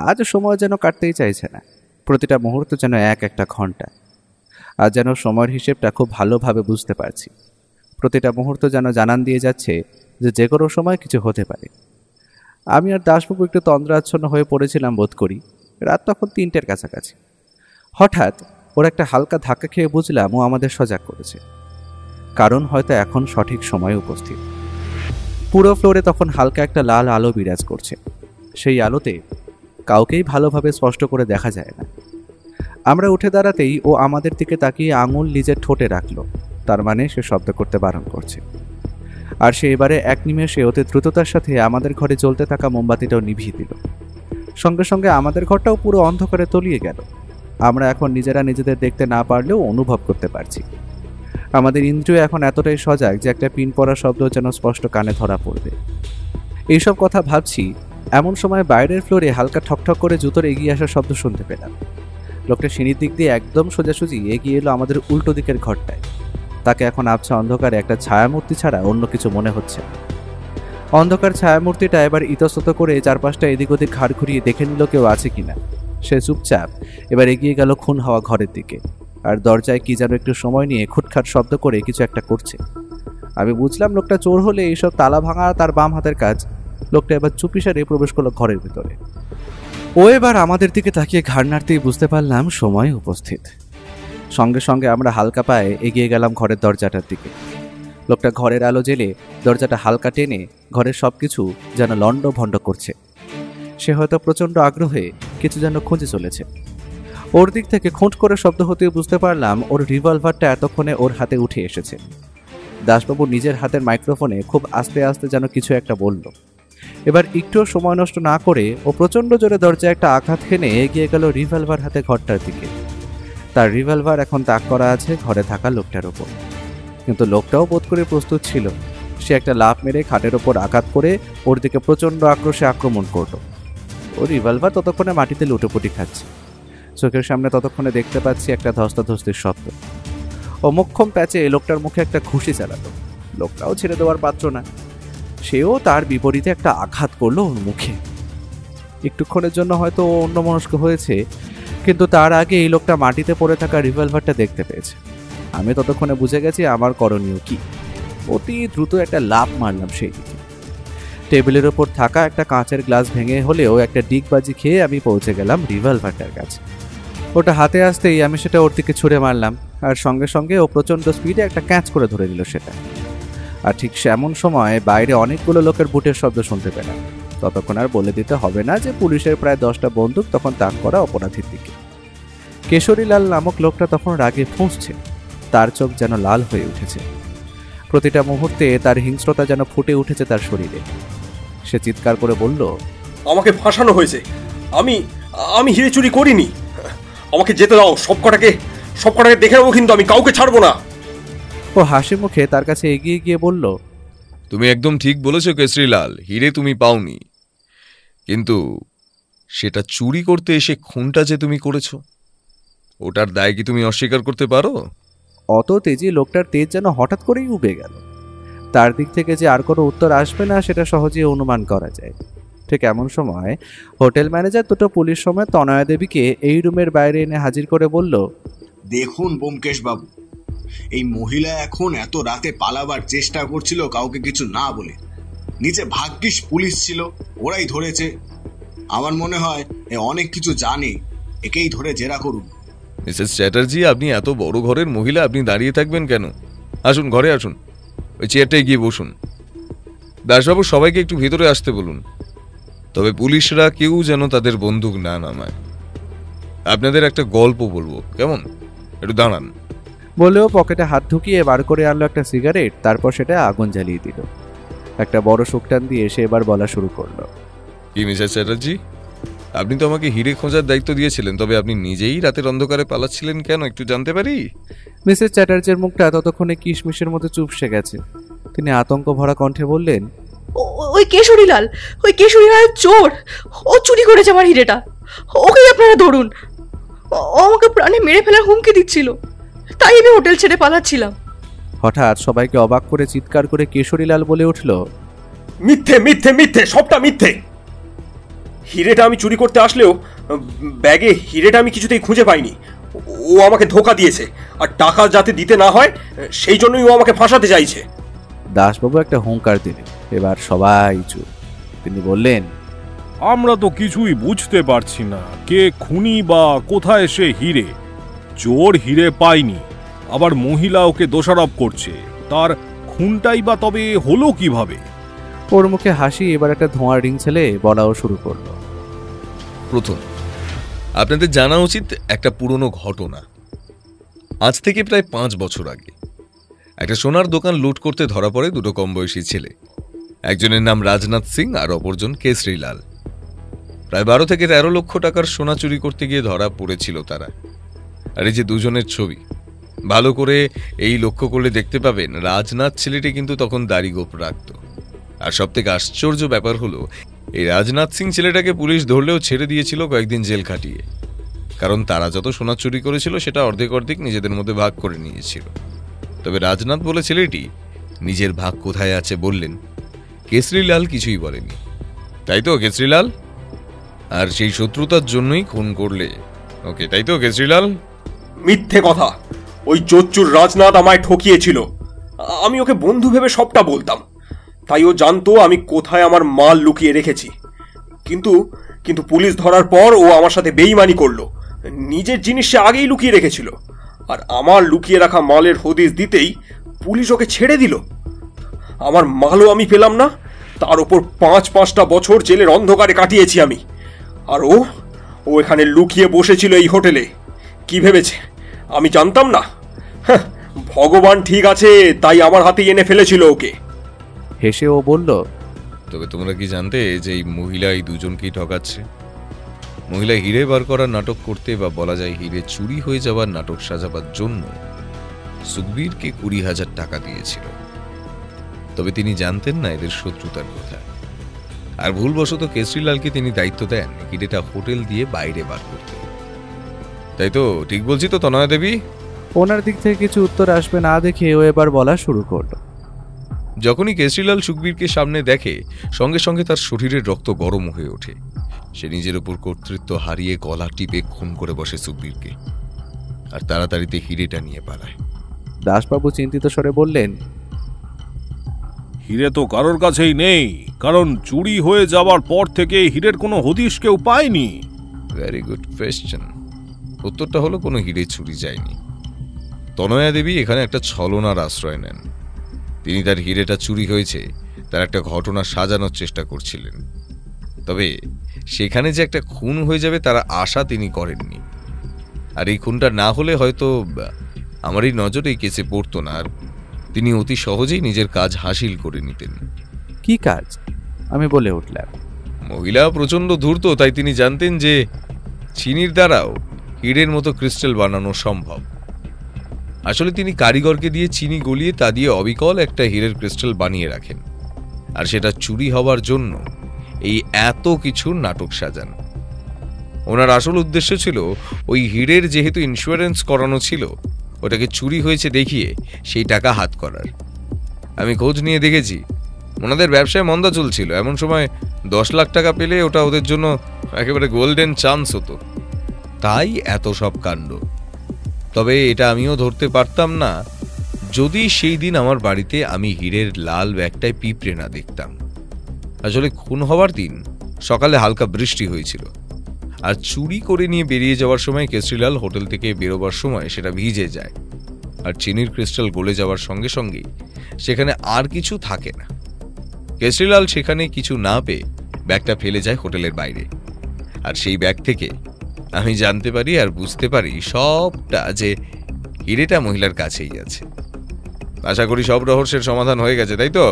আজ সময় যেন কাটতেই চাইছে না, প্রতিটা মুহূর্ত যেন এক একটা ঘন্টা। আজ যেন সময়ের হিসেবটা খুব ভালোভাবে বুঝতে পারছি। প্রতিটা মুহূর্ত যেন জানান দিয়ে যাচ্ছে যে কোনো সময় কিছু হতে পারে। আমি আর দাসবাবু একটু তন্দ্রাচ্ছন্ন হয়ে পড়েছিলাম বোধ করি। রাত তখন 3টের কাছাকাছি। হঠাৎ ওর একটা হালকা ধাক্কা খেয়ে বুঝলাম ও আমাদের সজাগ করেছে, কারণ হয়তো এখন সঠিক সময়ে উপস্থিত। পুরো ফ্লোরে তখন হালকা একটা লাল আলো বিরাজ করছে। সেই আলোতে কাউকেই ভালোভাবে স্পষ্ট করে দেখা যায় না। আমরা উঠে দাঁড়াতেই ও আমাদের দিকে তাকিয়ে আঙুল নিজের ঠোঁটে রাখলো, তার মানে সে শব্দ করতে বারণ করছে। আর সে এবারে এক নিমেষে অতি দ্রুততার সাথে আমাদের ঘরে জ্বলতে থাকা মোমবাতিটাও নিভিয়ে দিল। সঙ্গে সঙ্গে আমাদের ঘরটাও পুরো অন্ধকারে তলিয়ে গেল। আমরা এখন নিজেরা নিজেদের দেখতে না পারলেও অনুভব করতে পারছি। আমাদের ইন্দ্রিয় এখন এতটাই সজাগ যে একটা পিন পড়া শব্দ যেন স্পষ্ট কানে ধরা পড়বে। এইসব কথা ভাবছি, এমন সময় বাইরের ফ্লোরে হালকা ঠকঠক করে জুতোর এগিয়ে আসার শব্দ শুনতে পেলাম। লোকটা সিঁড়ির দিক দিয়ে একদম সোজাসুজি এগিয়ে এলো আমাদের উল্টো দিকের ঘরটায়। তাকে এখন আবছা অন্ধকারে একটা ছায়ামূর্তি ছাড়া অন্য কিছু মনে হচ্ছে। অন্ধকার ছায়ামূর্তিটা এবার ইতস্তত করে চারপাশটা এদিক ওদিক ঘাড় ঘুরিয়ে দেখে নিল কেউ আছে কিনা। সে চুপচাপ এবার এগিয়ে গেল খুন হওয়া ঘরের দিকে, আর দরজায় কি যেন একটু সময় নিয়ে খুটখাট শব্দ করে কিছু একটা করছে। আমি বুঝলাম লোকটা চোর হলে এইসব তালা ভাঙা তার বাম হাতের কাজ। লোকটা এবার চুপিসারে প্রবেশ করলো ঘরের ভিতরে। ও এবার আমাদের দিকে তাকিয়ে ঘাড় নাড়তেই বুঝতে পারলাম সময় উপস্থিত। সঙ্গে সঙ্গে আমরা হালকা পায়ে এগিয়ে গেলাম ঘরের দরজাটার দিকে। লোকটা ঘরের আলো জ্বেলে দরজাটা হালকা টেনে ঘরের সব কিছু যেন লণ্ডভণ্ড করছে। সে হয়তো প্রচণ্ড আগ্রহে কিছু যেন খুঁজে চলেছে। ওর দিক থেকে খুঁট করে শব্দ হতে বুঝতে পারলাম ওর রিভলভারটা এতক্ষণে ওর হাতে উঠে এসেছে। দাসবাবু নিজের হাতের মাইক্রোফোনে খুব আস্তে আস্তে যেন কিছু একটা বলল। এবার একটুও সময় নষ্ট না করে ও প্রচণ্ড জোরে দরজায় একটা আঘাত খেনে এগিয়ে গেল রিভলভার হাতে ঘরটার দিকে। তার রিভলভার এখন তাক করা আছে ঘরে থাকা লোকটার ওপর, কিন্তু লোকটাও বোধ করে প্রস্তুত ছিল। সে একটা লাফ মেরে খাটের ওপর আঘাত করে ওর দিকে প্রচণ্ড আক্রোশে আক্রমণ করল। ও রিভলভার ততক্ষণে মাটিতে লুটোপুটি খাচ্ছে। চোখের সামনে ততক্ষণে দেখতে পাচ্ছি একটা ধস্তাধস্তির শব্দ। ও মোক্ষম প্যাচে লোকটার মুখে একটা ঘুষি চালালো। লোকটাও ছেড়ে দেওয়ার পাত্র না, সেও তার বিপরীতে একটা আঘাত করলো ওর মুখে। একটুক্ষণের জন্য হয়তো ও অন্যমনস্ক হয়েছে, কিন্তু তার আগে এই লোকটা মাটিতে পড়ে থাকা রিভলভারটা দেখতে পেয়েছে। আমি ততক্ষণে বুঝে গেছি আমার করণীয় কি। অতি দ্রুত একটা লাফ মারলাম সেই দিকে। টেবিলের ওপর থাকা একটা কাঁচের গ্লাস ভেঙে হলেও একটা ডিগবাজি খেয়ে আমি পৌঁছে গেলাম রিভলভারটার কাছে। ওটা হাতে আসতেই আমি সেটা ওর দিকে ছুঁড়ে মারলাম, আর সঙ্গে সঙ্গে ও প্রচণ্ড স্পিডে একটা ক্যাচ করে ধরে দিল সেটা। আর ঠিক সেমন সময় বাইরে অনেকগুলো লোকের বুটের শব্দ শুনতে পেলাম। ততক্ষণ আর বলে দিতে হবে না যে পুলিশের প্রায় 10টা বন্দুক তখন তাক করা অপরাধীর দিকে। কেশরীলাল নামক লোকটা তখন রাগে ফুঁসছে। তার চোখ যেন লাল হয়ে উঠেছে। প্রতিটা মুহূর্তে তার হিংস্রতা যেন ফুটে উঠেছে তার শরীরে। সে চিৎকার করে বলল, আমাকে ফাঁসানো হয়েছে, আমি আমি হিরে চুরি করিনি, আমাকে যেতে দাও, সব কটাকে দেখে নেবো, কিন্তু আমি কাউকে ছাড়বো না। ও হাসি মুখে তার কাছে এগিয়ে গিয়ে বলল, তুমি একদম ঠিক বলেছো কেশরীলাল, হিরে তুমি পাওনি, কিন্তু সেটা চুরি করতে এসে খুনটা যে তুমি করেছো, ওটার দায় কি তুমি অস্বীকার করতে পারো? অত তেজি লোকটার তেজ যেন হঠাৎ করেই উবে গেল। তার দিক থেকে যে আর কোনো উত্তর আসবে না সেটা সহজেই অনুমান করা যায়। ঠিক এমন সময় হোটেল ম্যানেজার দুটো পুলিশ সমেত তনয়া দেবীকে এই রুমের বাইরে এনে হাজির করে বলল, দেখুন ব্যোমকেশ বাবু, এই মহিলা এখন এত রাতে পালাবার চেষ্টা করছিল কাউকে কিছু না বলে। নিচে ভাগ্যিস পুলিশ ছিল, ওরাই ধরেছে। আমার মনে হয় এ অনেক কিছু জানে, একেই ধরে জেরা করুন। মিসেস চ্যাটার্জি, আপনি এত বড় ঘরের মহিলা, আপনি দাঁড়িয়ে থাকবেন কেন? আসুন, ঘরে আসুন, ওই চেয়ারটায় গিয়ে বসুন। দাসবাবু, সবাইকে একটু ভেতরে আসতে বলুন, তবে পুলিশরা কেউ যেন তাদের বন্দুক না নামায়। আপনাদের একটা গল্প বলবো, কেমন? একটু দাঁড়ান। বলেও পকেটে হাত ঢুকিয়ে বার করে আনলো একটা সিগারেট, তারপর সেটা আগুন জ্বালিয়ে দিল। একটা বড় শুকটান দিয়ে সে এবার বলা শুরু করলো। কি মিসেস চ্যাটার্জি, আপনি তো আমাকে হিরে খোঁজার দায়িত্ব দিয়েছিলেন, তবে আপনি নিজেই রাতের অন্ধকারে পালাচ্ছিলেন কেন, একটু জানতে পারি? মিসেস চ্যাটার্জির মুখটা ততক্ষণে কিশমিশের মতো চুপসে গেছে। তিনি আতঙ্ক ভরা কণ্ঠে বললেন, ওই কেশরীলাল, ওই কেশরীলাল চোর, ও চুরি করেছে আমার হিরেটা। ওকেই আপনারা ধরুন। ও আমাকে প্রাণে মেরে ফেলার হুমকি দিচ্ছিল, তাই আমি হোটেল ছেড়ে পালাচ্ছিলাম। হঠাৎ সবাইকে অবাক করে চিৎকার করে কেশরীলাল বলে উঠল, মিথ্যে মিথ্যে মিথ্যে, সবটা মিথ্যে। হিরেটা আমি চুরি করতে আসলেও ব্যাগে হিরেটা আমি কিছুতেই খুঁজে পাইনি। ও আমাকে ধোকা দিয়েছে, আর টাকা যাতে দিতে না হয় সেই জন্যই ও আমাকে ফাঁসাতে চাইছে। দাসবাবু একটা হুঙ্কার দিলেন। এবার সবাই চুপ। তিনি বললেন, আমরা তো কিছুই বুঝতে পারছি না, কে খুনি বা কোথায় সে হিরে। চোর হিরে পায়নি, আবার মহিলা ওকে দোষারোপ করছে। তার খুনটাই বা তবে হলো কিভাবে? ওর মুখে হাসি এবার একটা ধোঁয়ার রিং ছেলে বলাও শুরু করলো। প্রথম, আপনাদের জানা উচিত একটা পুরনো ঘটনা। আজ থেকে প্রায় 5 বছর আগে একটা সোনার দোকান লুট করতে ধরা পড়ে দুটো কম বয়সী ছেলে। একজনের নাম রাজনাথ সিং আর অপরজন কেশরীলাল। প্রায় 12 থেকে 13 লক্ষ টাকার সোনা চুরি করতে গিয়ে ধরা পড়েছিল তারা। আর এই যে দুজনের ছবি, ভালো করে এই লক্ষ্য করলে দেখতে পাবেন রাজনাথ ছেলেটি কিন্তু তখন দাড়ি গোঁফ রাখত। আর সব থেকে আশ্চর্য ব্যাপার হলো, এই রাজনাথ সিং ছেলেটাকে পুলিশ ধরলেও ছেড়ে দিয়েছিল কয়েকদিন জেল খাটিয়ে। কারণ তারা যত সোনা চুরি করেছিল সেটা অর্ধেক অর্ধেক নিজেদের মধ্যে ভাগ করে নিয়েছিল। তবে রাজনাথ বলে ছেলেটি নিজের ভাগ কোথায় আছে বললেন, কেশরীলাল কিছুই বলেনি। তাই তো কেশরীলাল? আর সেই শত্রুতার জন্যই খুন করলে ওকে, তাই তো কেশরীলাল? মিথ্যে কথা। ওই চোরচুর রাজনাথ আমায় ঠকিয়েছিল। আমি ওকে বন্ধু ভেবে সবটা বলতাম, তাই ও জানতো আমি কোথায় আমার মাল লুকিয়ে রেখেছি। কিন্তু কিন্তু পুলিশ ধরার পর ও আমার সাথে বেইমানি করলো। নিজের জিনিস সে আগেই লুকিয়ে রেখেছিল, আর আমার লুকিয়ে রাখা মালের হদিশ দিতেই পুলিশ ওকে ছেড়ে দিল। আমার মালও আমি পেলাম না, তার ওপর 5-5টা বছর জেলের অন্ধকারে কাটিয়েছি আমি। আর ও এখানে লুকিয়ে বসেছিল এই হোটেলে। কি ভেবেছে আমি জানতাম না? ভগবান ঠিক আছে, তাই আমার হাতে এনে ফেলেছিল ওকে। হেসে ও বলল, তবে তোমরা কি জানতে যে এই মহিলা এই দুজনকেই ঠকাচ্ছে? মহিলা হিরে বার করার নাটক করতে, বা বলা যায় হিরে চুরি হয়ে যাওয়ার নাটক সাজাবার জন্য সুখবীরকে 20,000 টাকা দিয়েছিল। তবে তিনি জানতেন না এদের শত্রুতার কথা। আর ভুলবশত কেশরীলালকে তিনি দায়িত্ব দেন হিরেটা হোটেল দিয়ে বাইরে বার করতে। তাই তো ঠিক বলছি তো তনয়া দেবী? ওনার দিক থেকে কিছু উত্তর আসবে না দেখে ও এবার বলা শুরু করলো। যখনই কেশরীলাল সুখবীরকে সামনে দেখে, সঙ্গে সঙ্গে তার শরীরের রক্ত গরম হয়ে ওঠে। সে নিজের উপর কর্তৃত্ব হারিয়ে গলা টিপে খুন করে বসে সুখবীরকে, আর তাড়াতাড়িতে হিরেটা নিয়ে পালায়। দাসবাবু চিন্তিত স্বরে বললেন, হিরে তো কারোর কাছেই নেই, কারণ চুরি হয়ে যাওয়ার পর থেকে হিরের কোনো হদিশ কেউ পায়নি। Very good question. উত্তরটা হলো কোনো হিরে চুরি যায়নি। তনয়া দেবী এখানে একটা ছলনার আশ্রয় নেন। তিনি তার হিরেটা চুরি হয়েছে তার একটা ঘটনা সাজানোর চেষ্টা করছিলেন। তবে সেখানে যে একটা খুন হয়ে যাবে তার আশা তিনি করেননি। আর এই খুনটা না হলে হয়তো আমার এই নজরে এই কেসে পড়তো না, আর তিনি অতি সহজেই নিজের কাজ হাসিল করে নিতেন। কি কাজ? আমি বলে উঠলাম। মহিলা প্রচন্ড ধূর্ত, তাই তিনি জানতেন যে চিনির দ্বারাও হিরের মতো ক্রিস্টাল বানানো সম্ভব। আসলে তিনি কারিগরকে দিয়ে চিনি গলিয়ে তা দিয়ে অবিকল একটা হীরের ক্রিস্টাল বানিয়ে রাখেন, আর সেটা চুরি হওয়ার জন্য এই এত কিছুর নাটক সাজান। ওনার আসল উদ্দেশ্য ছিল ওই হীরের যেহেতু ইন্স্যুরেন্স করানো ছিল, ওটাকে চুরি হয়েছে দেখিয়ে সেই টাকা হাত করার। আমি খোঁজ নিয়ে দেখেছি ওনাদের ব্যবসায় মন্দা চলছিল, এমন সময় 10 লাখ টাকা পেলে ওটা ওদের জন্য একেবারে গোল্ডেন চান্স হতো, তাই এত সব কাণ্ড। তবে এটা আমিও ধরতে পারতাম না যদি সেই দিন আমার বাড়িতে আমি হীরের লাল ব্যাগটায় পিঁপড়ে না দেখতাম। আসলে খুন হওয়ার দিন সকালে হালকা বৃষ্টি হয়েছিল, আর চুরি করে নিয়ে বেরিয়ে যাওয়ার সময় কেশরীলাল হোটেল থেকে বেরোবার সময় সেটা ভিজে যায়, আর চিনির ক্রিস্টাল গলে যাওয়ার সঙ্গে সঙ্গেই সেখানে আর কিছু থাকে না। কেশরীলাল সেখানে কিছু না পেয়ে ব্যাগটা ফেলে যায় হোটেলের বাইরে, আর সেই ব্যাগ থেকে আমি জানতে পারি আর বুঝতে পারি সবটা যে হিরেটা মহিলার কাছেই আছে। আশা করি সব রহস্যের সমাধান হয়ে গেছে, তাই তো?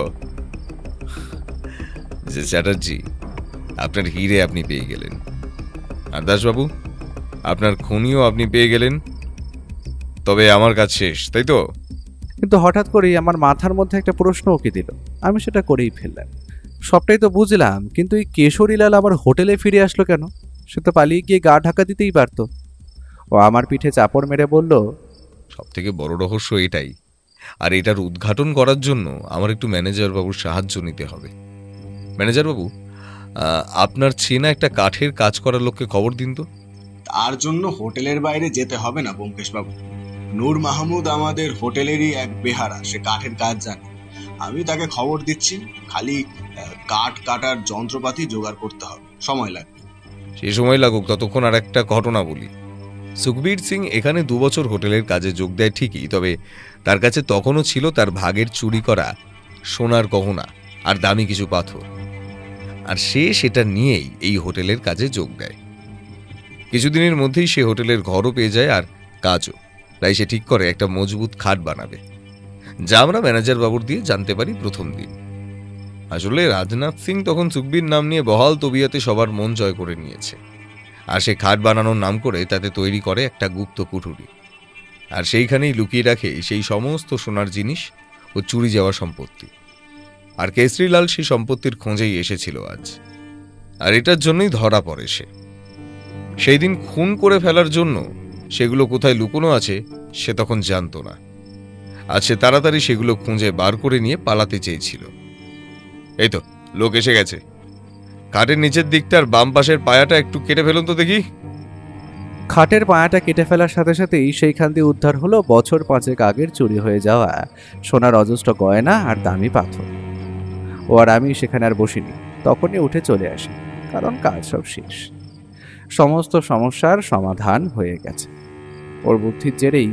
যে চ্যাটার্জি, আপনার হিরে আপনি পেয়ে গেলেন, আর দাসবাবু আপনার খুনিও আপনি পেয়ে গেলেন। তবে আমার কাজ শেষ, তাই তো? কিন্তু হঠাৎ করেই আমার মাথার মধ্যে একটা প্রশ্ন ওকে দিল, আমি সেটা করেই ফেললাম। সবটাই তো বুঝলাম, কিন্তু এই কেশরীলাল আবার হোটেলে ফিরে আসলো কেন? সে তো পালিয়ে গিয়ে গা ঢাকা দিতেই পারতো। ও আমার পিঠে চাপড় মেরে বলল, সব থেকে বড় রহস্য এটাই, আর এটার উদ্ঘাটন করার জন্য আমার একটু ম্যানেজার বাবুর সাহায্য নিতে হবে। ম্যানেজার বাবু, আপনার চেনা একটা কাঠের কাজ করার লোককে খবর দিন তো। তার জন্য হোটেলের বাইরে যেতে হবে না ব্যোমকেশ বাবু। নূর মাহমুদ আমাদের হোটেলেরই এক বেহারা, সে কাঠের কাজ জানে। আমি তাকে খবর দিচ্ছি, খালি কাঠ কাটার যন্ত্রপাতি জোগাড় করতে হবে, সময় লাগবে। সে সময় লাগুক, ততক্ষণ আর একটা ঘটনা বলি। সুখবীর সিং এখানে 2 বছর হোটেলের কাজে যোগ দেয় ঠিকই, তবে তার কাছে তখনও ছিল তার ভাগের চুরি করা সোনার গহনা আর দামি কিছু পাথর, আর সে সেটা নিয়েই এই হোটেলের কাজে যোগ দেয়। কিছুদিনের মধ্যেই সে হোটেলের ঘরও পেয়ে যায় আর কাজও, তাই সে ঠিক করে একটা মজবুত খাট বানাবে, যা আমরা ম্যানেজার বাবুর দিয়ে জানতে পারি প্রথম দিন। আসলে রাজনাথ সিং তখন সুখবীর নাম নিয়ে বহাল তবিয়াতে সবার মন জয় করে নিয়েছে, আর সে খাট বানানোর নাম করে তাতে তৈরি করে একটা গুপ্ত কুঠুরি, আর সেইখানেই লুকিয়ে রাখে সেই সমস্ত সোনার জিনিস ও চুরি যাওয়া সম্পত্তি। আর কেশরীলাল সেই সম্পত্তির খোঁজেই এসেছিল আজ, আর এটার জন্যই ধরা পড়ে সে। সেই দিন খুন করে ফেলার জন্য সেগুলো কোথায় লুকোনো আছে সে তখন জানতো না, আজ সে তাড়াতাড়ি সেগুলো খুঁজে বার করে নিয়ে পালাতে চেয়েছিল। এই তো লোক এসে গেছে, খাটের নিচের দিকটার বাম পাশের পায়াটা একটু কেটে ফেলুন তো দেখি। খাটের পায়াটা কেটে ফেলার সাথে সাথেই সেইখান দিয়ে উদ্ধার হলো বছর 5 আগের চুরি হয়ে যাওয়া সোনার অজস্র গয়না আর দামি পাথর। ও আর আমি সেখানে আর বসিনি, তখনই উঠে চলে আসি, কারণ কাজ সব শেষ, সমস্ত সমস্যার সমাধান হয়ে গেছে। ওর বুদ্ধির জেরেই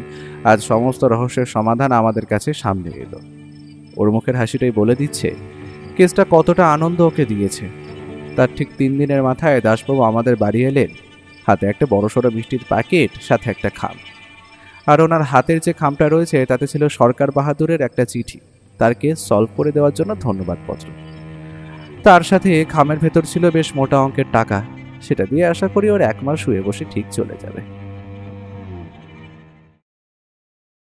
আজ সমস্ত রহস্যের সমাধান আমাদের কাছে সামনে এলো। ওর মুখের হাসিটাই বলে দিচ্ছে কেসটা কতটা আনন্দ ওকে দিয়েছে। তার ঠিক 3 দিনের মাথায় দাসবাবু আমাদের বাড়ি এলেন, হাতে একটা বড়সড় মিষ্টির প্যাকেট, সাথে একটা খাম। আর ওনার হাতের যে খামটা রয়েছে তাতে ছিল সরকার বাহাদুরের একটা চিঠি, তার কেস সলভ করে দেওয়ার জন্য ধন্যবাদপত্র। তার সাথে খামের ভেতর ছিল বেশ মোটা অঙ্কের টাকা, সেটা দিয়ে আশা করি ওর 1 মাস শুয়ে বসে ঠিক চলে যাবে।